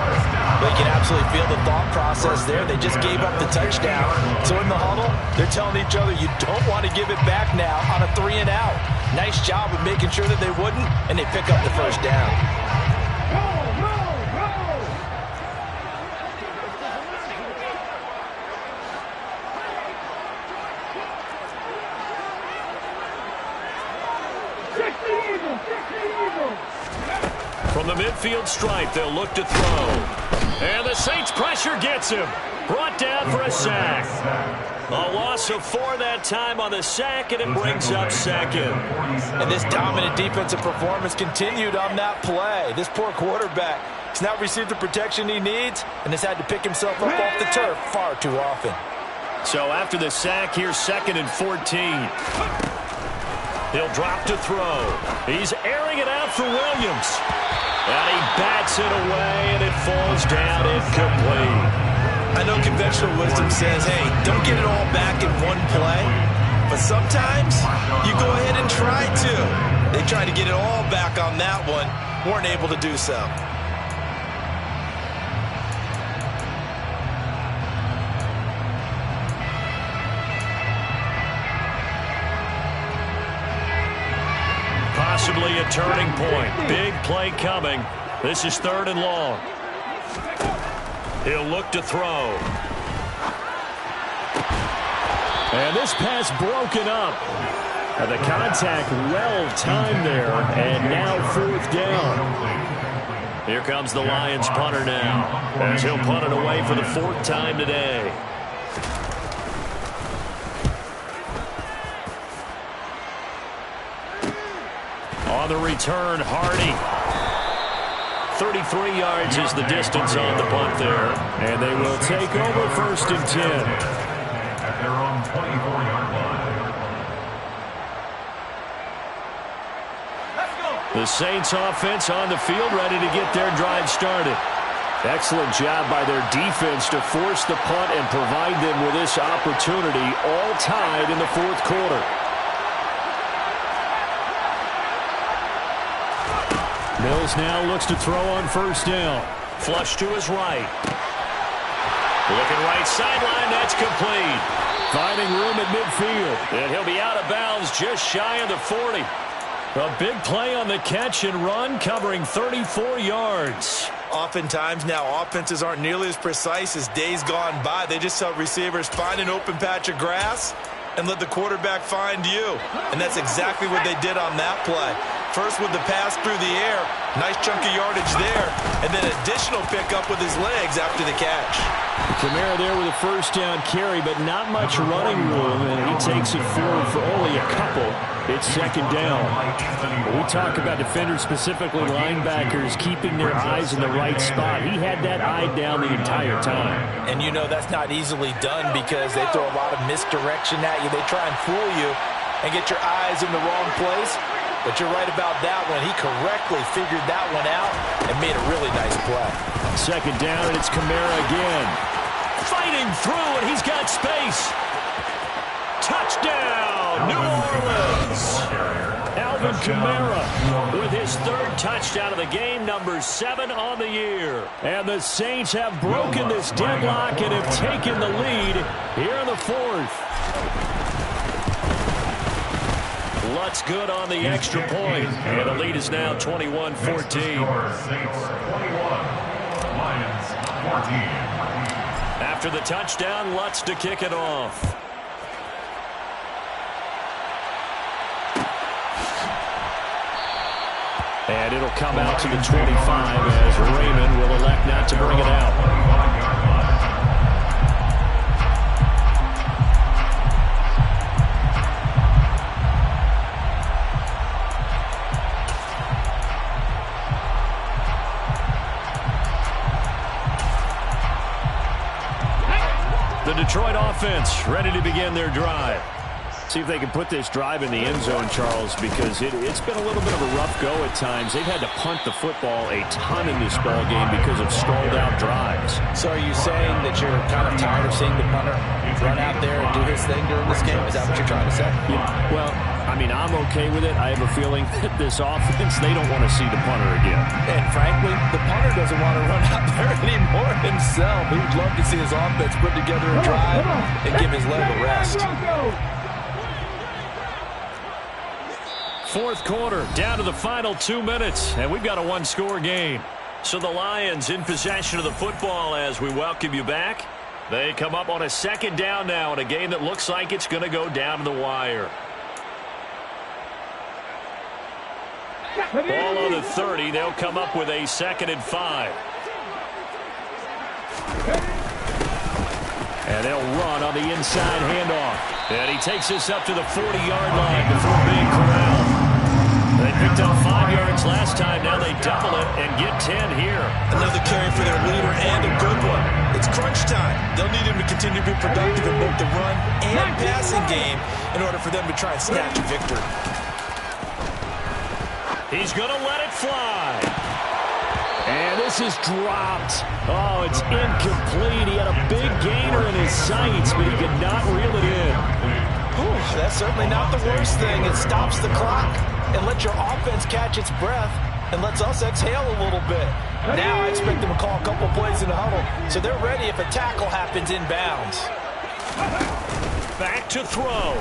They can absolutely feel the thought process there. They just gave up the touchdown. So in the huddle, they're telling each other, you don't want to give it back now on a 3 and out. Nice job of making sure that they wouldn't, and they pick up the first down. From the midfield stripe, they'll look to throw. And the Saints pressure gets him. Brought down for a sack. A loss of 4 that time on the sack, and it brings up 2nd. And this dominant defensive performance continued on that play. This poor quarterback has not received the protection he needs and has had to pick himself up off the turf far too often. So after the sack, here's 2nd and 14. He'll drop to throw. He's airing it out for Williams. And he bats it away, and it falls down incomplete. I know conventional wisdom says, hey, don't get it all back in one play. But sometimes you go ahead and try to. They tried to get it all back on that one. Weren't able to do so. Possibly a turning point. Big play coming. This is 3rd and long. He'll look to throw. And this pass broken up. And the contact well timed there. And now 4th down. Here comes the Lions punter now, as he'll punt it away for the 4th time today. On the return, Hardy. 33 yards is the distance on the punt there. And they will take over 1st and 10. At their own 24-yard line. The Saints offense on the field, ready to get their drive started. Excellent job by their defense to force the punt and provide them with this opportunity, all tied in the 4th quarter. Mills now looks to throw on 1st down. Flush to his right. Looking right sideline, that's complete. Finding room at midfield. And he'll be out of bounds just shy of the 40. A big play on the catch and run, covering 34 yards. Oftentimes now, offenses aren't nearly as precise as days gone by. They just tell receivers, find an open patch of grass and let the quarterback find you. And that's exactly what they did on that play. First with the pass through the air, nice chunk of yardage there, and then additional pickup with his legs after the catch. Kamara there with a 1st down carry, but not much running room, and he takes it forward for only a couple. It's 2nd down. We talk about defenders, specifically linebackers, keeping their eyes in the right spot. He had that eye down the entire time. And you know that's not easily done because they throw a lot of misdirection at you. They try and fool you and get your eyes in the wrong place. But you're right about that one. He correctly figured that one out and made a really nice play. 2nd down, and it's Kamara again. Fighting through, and he's got space. Touchdown, New Orleans. Alvin Kamara with his 3rd touchdown of the game, number 7 on the year. And the Saints have broken this deadlock and have taken the lead here in the 4th. Lutz good on the extra point. And the lead is now 21-14. Saints 21, Lions 14. After the touchdown, Lutz to kick it off. And it'll come out to the 25 as Raymond will elect not to bring it out. The Detroit offense ready to begin their drive. See if they can put this drive in the end zone, Charles, because it's been a little bit of a rough go at times. They've had to punt the football a ton in this ball game because of stalled out drives. So are you saying that you're kind of tired of seeing the punter run out there and do his thing during this game? Is that what you're trying to say? Yeah, well, I mean, I'm okay with it. I have a feeling that this offense, they don't want to see the punter again. And frankly, the punter doesn't want to run out there anymore himself. He would love to see his offense put together a drive and give his leg a rest. 4th quarter, down to the final 2 minutes, and we've got a 1-score game. So the Lions in possession of the football as we welcome you back. They come up on a 2nd down now in a game that looks like it's going to go down to the wire. Ball on the 30. They'll come up with a 2nd and 5. And they'll run on the inside handoff. And he takes this up to the 40-yard line before being corralled. They picked up 5 yards last time. Now they double it and get 10 here. Another carry for their leader and a good one. It's crunch time. They'll need him to continue to be productive in both the run and passing game in order for them to try and snatch a victory. He's going to let it fly. And this is dropped. Oh, it's incomplete. He had a big gainer in his sights, but he could not reel it in. Whew, that's certainly not the worst thing. It stops the clock and lets your offense catch its breath and lets us exhale a little bit. Now I expect them to call a couple plays in the huddle so they're ready if a tackle happens inbounds. Back to throw.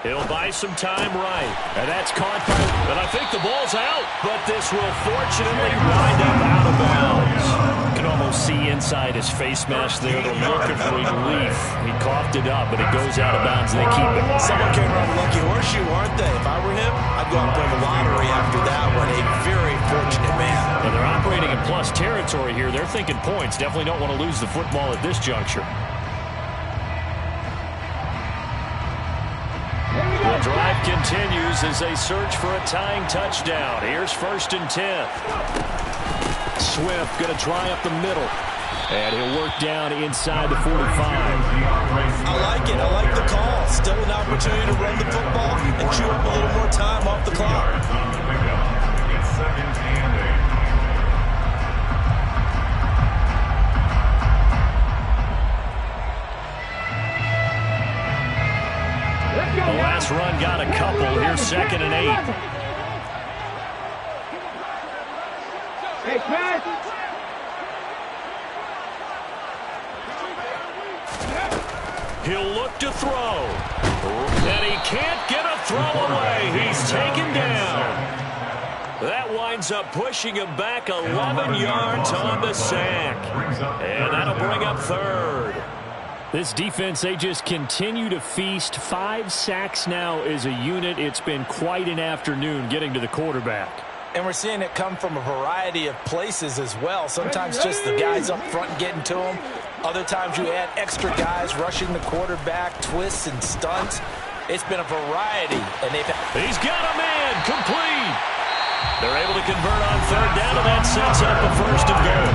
He'll buy some time right. And that's caught by... And I think the ball's out. But this will fortunately wind up out of bounds. You can almost see inside his face mask there the look of relief. He coughed it up, but it goes out of bounds and they keep it. Someone came around a lucky horseshoe, aren't they? If I were him, I'd go out and play the lottery after that one. A very fortunate man. And they're operating a 9-plus territory here. They're thinking points. Definitely don't want to lose the football at this juncture. The drive continues as they search for a tying touchdown. Here's 1st and 10. Swift going to try up the middle. And he'll work down inside the 45. I like it. I like the call. Still an opportunity to run the football and chew up a little more time off the clock. It's 2nd and 8. The last run got a couple. Here's 2nd and 8. Hey, Pat. He'll look to throw. And he can't get a throw away. He's taken down. That winds up pushing him back 11 yards on the sack. And that'll bring up 3rd. This defense, they just continue to feast. 5 sacks now as a unit. It's been quite an afternoon getting to the quarterback. And we're seeing it come from a variety of places as well. Sometimes just the guys up front getting to him. Other times you add extra guys rushing the quarterback, twists and stunts. It's been a variety. And he's got a man complete. They're able to convert on 3rd down, and that sets up a 1st and goal.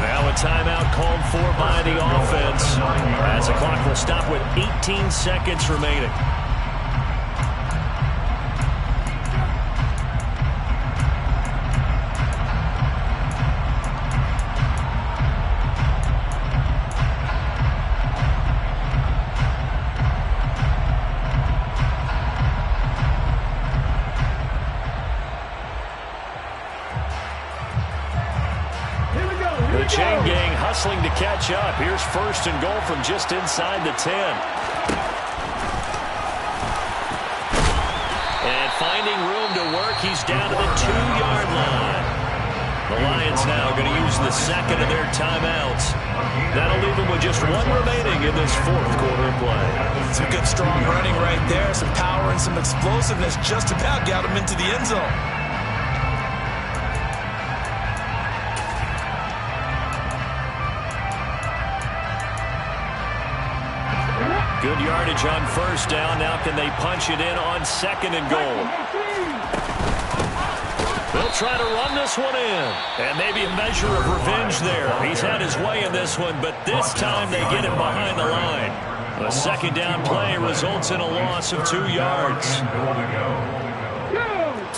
Now a timeout called for by the offense as the clock will stop with 18 seconds remaining. Chain gang hustling to catch up. Here's 1st and goal from just inside the 10. And finding room to work, he's down to the 2-yard line. The Lions now going to use the 2nd of their timeouts. That'll leave them with just 1 remaining in this 4th quarter of play. Some good strong running right there. Some power and some explosiveness just about got him into the end zone. Good yardage on 1st down. Now can they punch it in on 2nd and goal? They'll try to run this one in. And maybe a measure of revenge there. He's had his way in this one, but this time they get him behind the line. A 2nd down play results in a loss of 2 yards.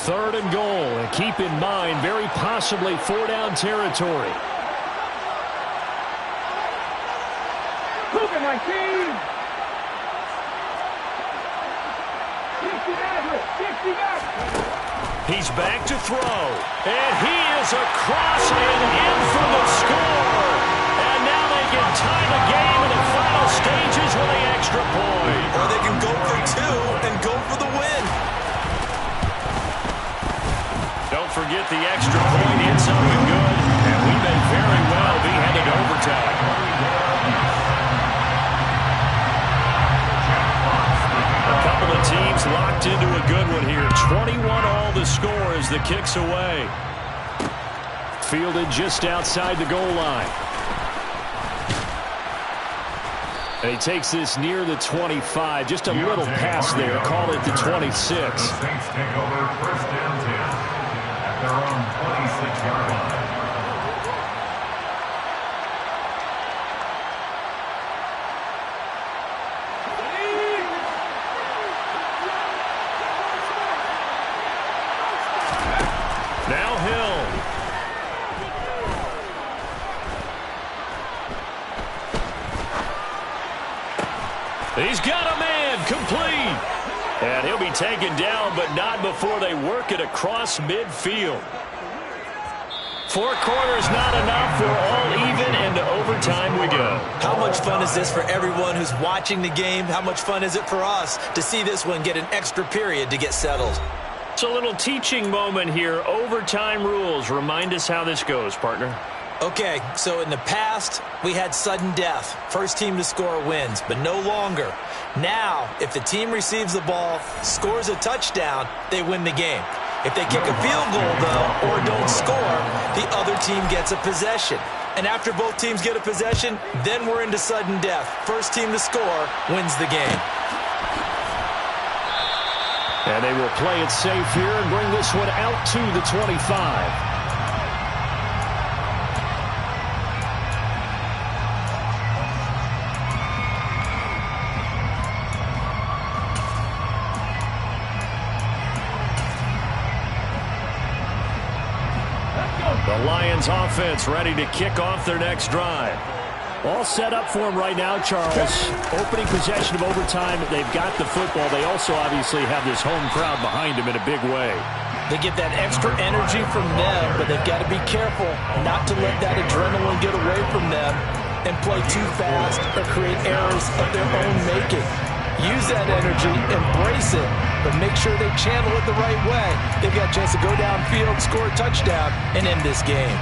3rd and goal. And keep in mind, very possibly 4-down territory. Look at my team. He's back to throw. And he is across and in for the score. And now they can tie the game in the final stages with the extra point. Or they can go for 2 and go for the win. Don't forget the extra point hit something good. And we may very well be headed to overtime. Teams locked into a good one here. 21-all the score as the kick's away. Fielded just outside the goal line. And he takes this near the 25. Just a little pass there. Call it the 26. The Saints take over 1st and 10 at their own 26-yard line. Now Hill. He's got a man complete. And he'll be taken down, but not before they work it across midfield. 4 quarters not enough. We're all even, and to overtime we go. How much fun is this for everyone who's watching the game? How much fun is it for us to see this one get an extra period to get settled? It's a little teaching moment here. Overtime rules. Remind us how this goes, partner. Okay, so in the past, we had sudden death. First team to score wins, but no longer. Now, if the team receives the ball, scores a touchdown, they win the game. If they kick a field goal, though, or don't score, the other team gets a possession. And after both teams get a possession, then we're into sudden death. First team to score wins the game. And they will play it safe here and bring this one out to the 25. The Lions offense ready to kick off their next drive. All set up for them right now, Charles. Opening possession of overtime. They've got the football. They also obviously have this home crowd behind them in a big way. They get that extra energy from them, but they've got to be careful not to let that adrenaline get away from them and play too fast or create errors of their own making. Use that energy, embrace it, but make sure they channel it the right way. They've got a chance to go downfield, score a touchdown, and end this game.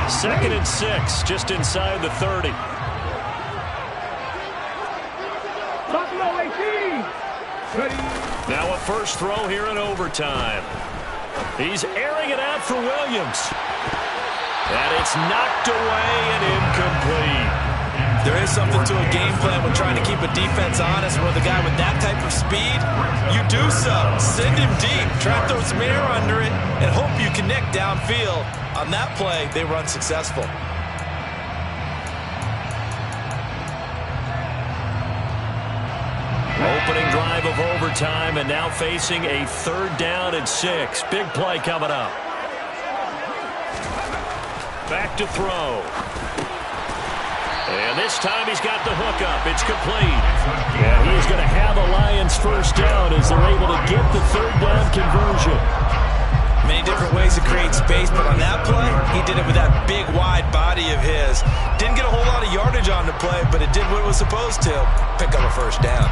Second and 6, just inside the 30. Now a first throw here in overtime. He's airing it out for Williams. And it's knocked away and incomplete. There is something to a game plan when trying to keep a defense honest. With a guy with that type of speed, you do so. Send him deep, try to throw some air under it, and hope you connect downfield. On that play, they were unsuccessful. Opening drive of overtime, and now facing a 3rd down and 6. Big play coming up. Back to throw. And this time he's got the hook up. It's complete. And he's going to have a Lions first down as they're able to get the 3rd down conversion. Many different ways to create space, but on that play, he did it with that big, wide body of his. Didn't get a whole lot of yardage on the play, but it did what it was supposed to. Pick up a first down.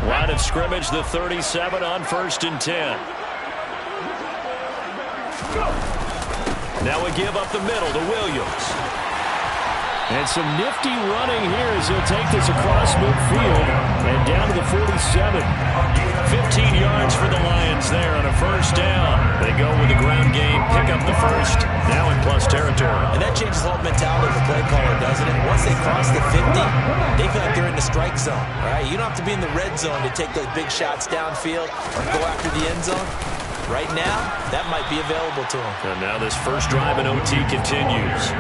Line of scrimmage, the 37 on 1st and 10. Now we give up the middle to Williams. And some nifty running here as he'll take this across midfield and down to the 47. 15 yards for the Lions there on a first down. They go with the ground game, pick up the first, now in plus territory. And that changes the whole mentality of the play caller, doesn't it? Once they cross the 50, they feel like they're in the strike zone, right? You don't have to be in the red zone to take those big shots downfield or go after the end zone. Right now, that might be available to them. And now this first drive in OT continues.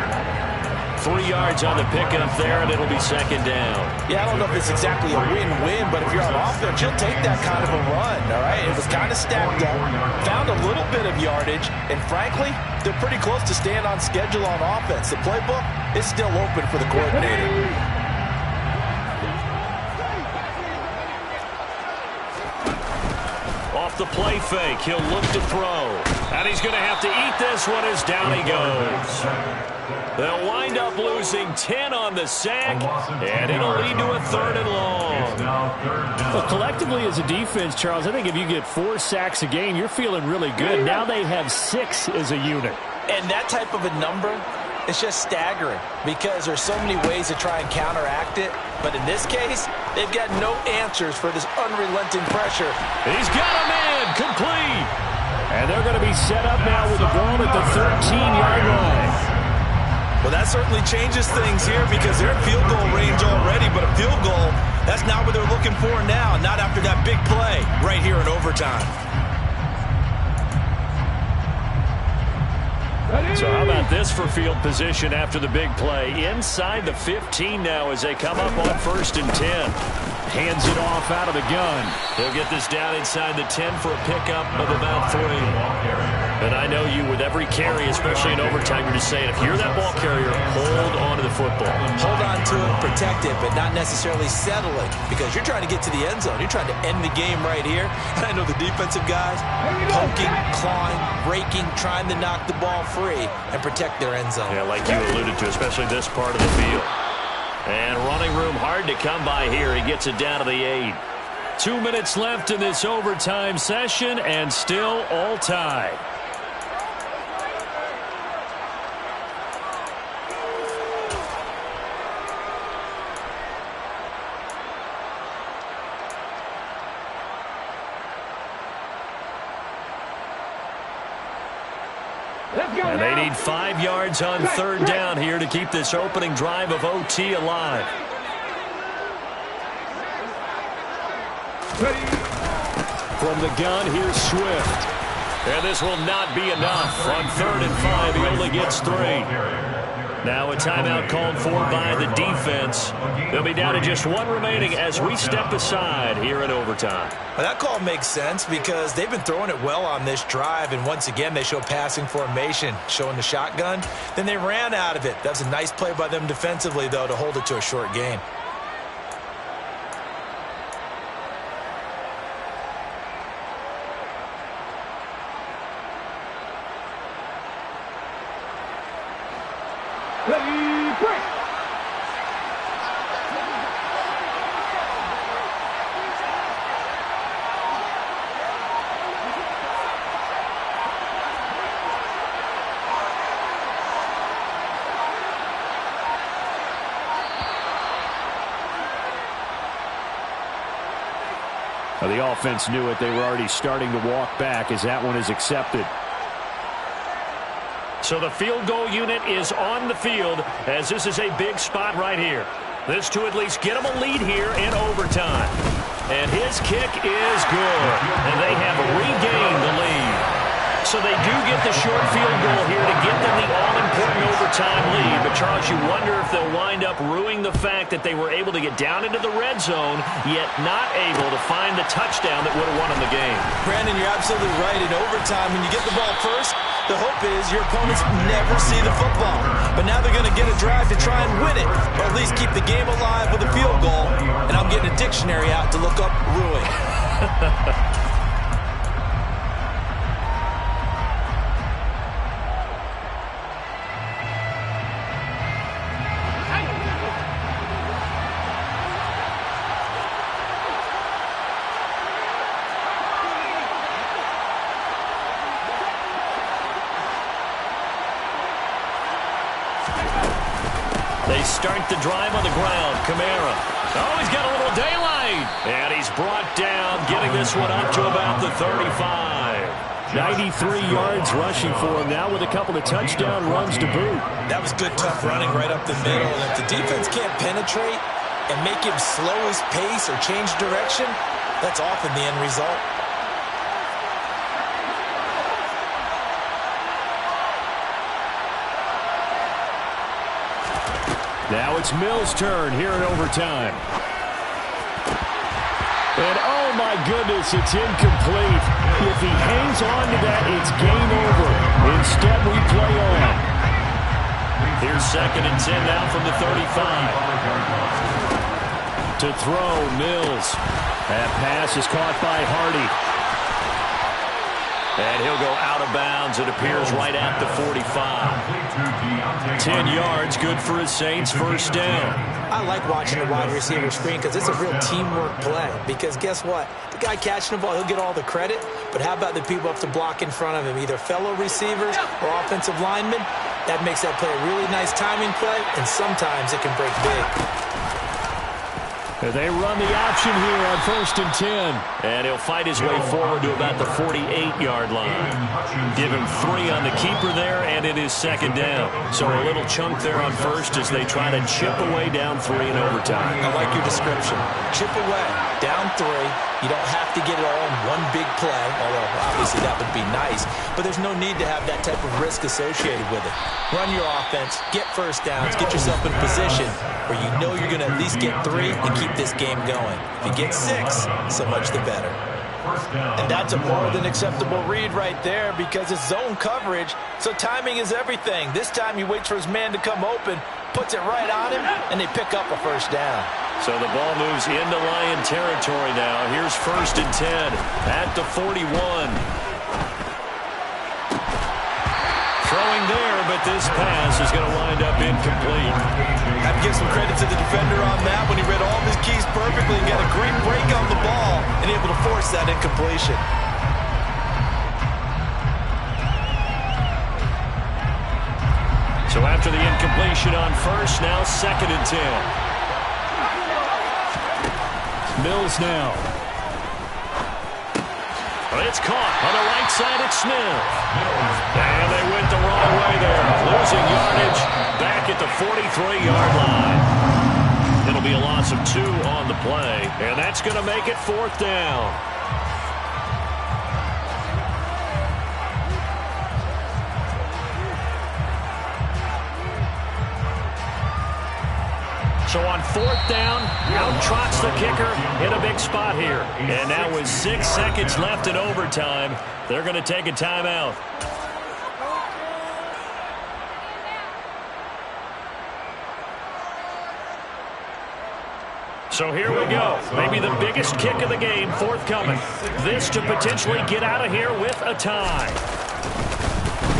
3 yards on the pickup there, and it'll be 2nd down. Yeah, I don't know if it's exactly a win-win, but if you're on offense, you'll take that kind of a run, all right? It was kind of stacked up, found a little bit of yardage, and frankly, they're pretty close to staying on schedule on offense. The playbook is still open for the coordinator. Off the play fake, he'll look to throw. And he's going to have to eat this one as down he goes. They'll wind up losing 10 on the sack, and it'll lead to a 3rd and long. Well, collectively as a defense, Charles, I think if you get 4 sacks a game, you're feeling really good. Now they have 6 as a unit. And that type of a number, it's just staggering because there's so many ways to try and counteract it. But in this case, they've got no answers for this unrelenting pressure. He's got a man, complete. And they're going to be set up now with the ball at the 13-yard line. Well, that certainly changes things here because they're in field goal range already, but a field goal, that's not what they're looking for now, not after that big play right here in overtime. So how about this for field position after the big play? Inside the 15 now as they come up on 1st and 10. Hands it off out of the gun. He'll get this down inside the 10 for a pickup of about 3. And I know you with every carry, especially in overtime, you're just saying, if you're that ball carrier, hold on to the football. Hold on to it, protect it, but not necessarily settling because you're trying to get to the end zone. You're trying to end the game right here. And I know the defensive guys poking, clawing, raking, trying to knock the ball free and protect their end zone. Yeah, like you alluded to, especially this part of the field. And running room hard to come by here. He gets it down to the 8. 2 minutes left in this overtime session and still all tied. Let's go. And they need 5 yards on third down here to keep this opening drive of OT alive. From the gun, here's Swift. And this will not be enough. On 3rd and 5, he only gets 3. Now a timeout called for by the defense. They'll be down to just 1 remaining as we step aside here in overtime. Well, that call makes sense because they've been throwing it well on this drive, and once again they show passing formation, showing the shotgun. Then they ran out of it. That was a nice play by them defensively, though, to hold it to a short gain. Ready, break. Well, the offense knew it. They were already starting to walk back as that one is accepted. So the field goal unit is on the field as this is a big spot right here. This to at least get them a lead here in overtime. And his kick is good. And they have regained the lead. So they do get the short field goal here to get them the all-important overtime lead. But, Charles, you wonder if they'll wind up ruining the fact that they were able to get down into the red zone, yet not able to find the touchdown that would have won them the game. Brandon, you're absolutely right. In overtime, when you get the ball first, the hope is your opponents never see the football. But now they're going to get a drive to try and win it, or at least keep the game alive with a field goal. And I'm getting a dictionary out to look up ruin. They start the drive on the ground. Kamara. Oh, he's got a little daylight. And he's brought down, getting this one up to about the 35. 93 yards rushing for him now with a couple of touchdown runs to boot. That was good, tough running right up the middle. And if the defense can't penetrate and make him slow his pace or change direction, that's often the end result. Now it's Mills' turn here in overtime. And oh my goodness, it's incomplete. If he hangs on to that, it's game over. Instead, we play on. Here's 2nd and 10 now from the 35. To throw, Mills. That pass is caught by Hardy. And he'll go out of bounds. It appears right at the 45. 10 yards, good for his Saints. First down. I like watching the wide receiver screen because it's a real teamwork play. Because guess what? The guy catching the ball, he'll get all the credit. But how about the people up to block in front of him? Either fellow receivers or offensive linemen. That makes that play a really nice timing play. And sometimes it can break big. They run the option here on 1st and 10. And he'll fight his way forward to about the 48-yard line. Give him 3 on the keeper there, and it is 2nd down. So a little chunk there on 1st as they try to chip away down 3 in overtime. I like your description. Chip away, down 3. You don't have to get it all in one big play, although obviously that would be nice. But there's no need to have that type of risk associated with it. Run your offense, get first downs, get yourself in position where you know you're going to at least get 3 and keep this game going. If you get 6, so much the better. And that's a more than acceptable read right there because it's zone coverage, so timing is everything. This time he waits for his man to come open, puts it right on him, and they pick up a first down. So the ball moves into Lion territory now. Here's 1st and 10 at the 41. Throwing there, but this pass is going to wind up incomplete. I'd give some credit to the defender on that when he read all of his keys perfectly and got a great break on the ball and able to force that incompletion. So after the incompletion on 1st, now 2nd and 10. Mills now. It's caught on the right side. It's Smith. And they went the wrong way there. Losing yardage back at the 43-yard line. It'll be a loss of 2 on the play. And that's going to make it 4th down. So on 4th down, out trots the kicker in a big spot here. And now with 6 seconds left in overtime, they're going to take a timeout. So here we go. Maybe the biggest kick of the game forthcoming. This to potentially get out of here with a tie.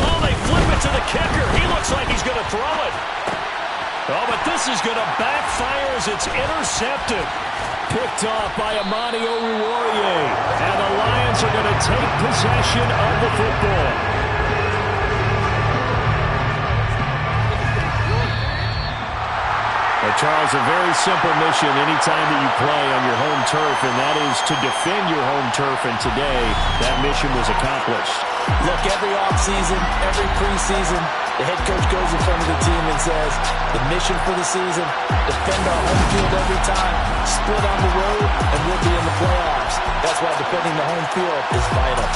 Oh, they flip it to the kicker. He looks like he's going to throw it. Oh, but this is going to backfire as it's intercepted. Picked off by Amani Oruwariye. And the Lions are going to take possession of the football. Well, Charles, a very simple mission anytime that you play on your home turf, and that is to defend your home turf. And today, that mission was accomplished. Look, every offseason, every preseason, the head coach goes in front of the team and says, the mission for the season, defend our home field every time, split on the road, and we'll be in the playoffs. That's why defending the home field is vital.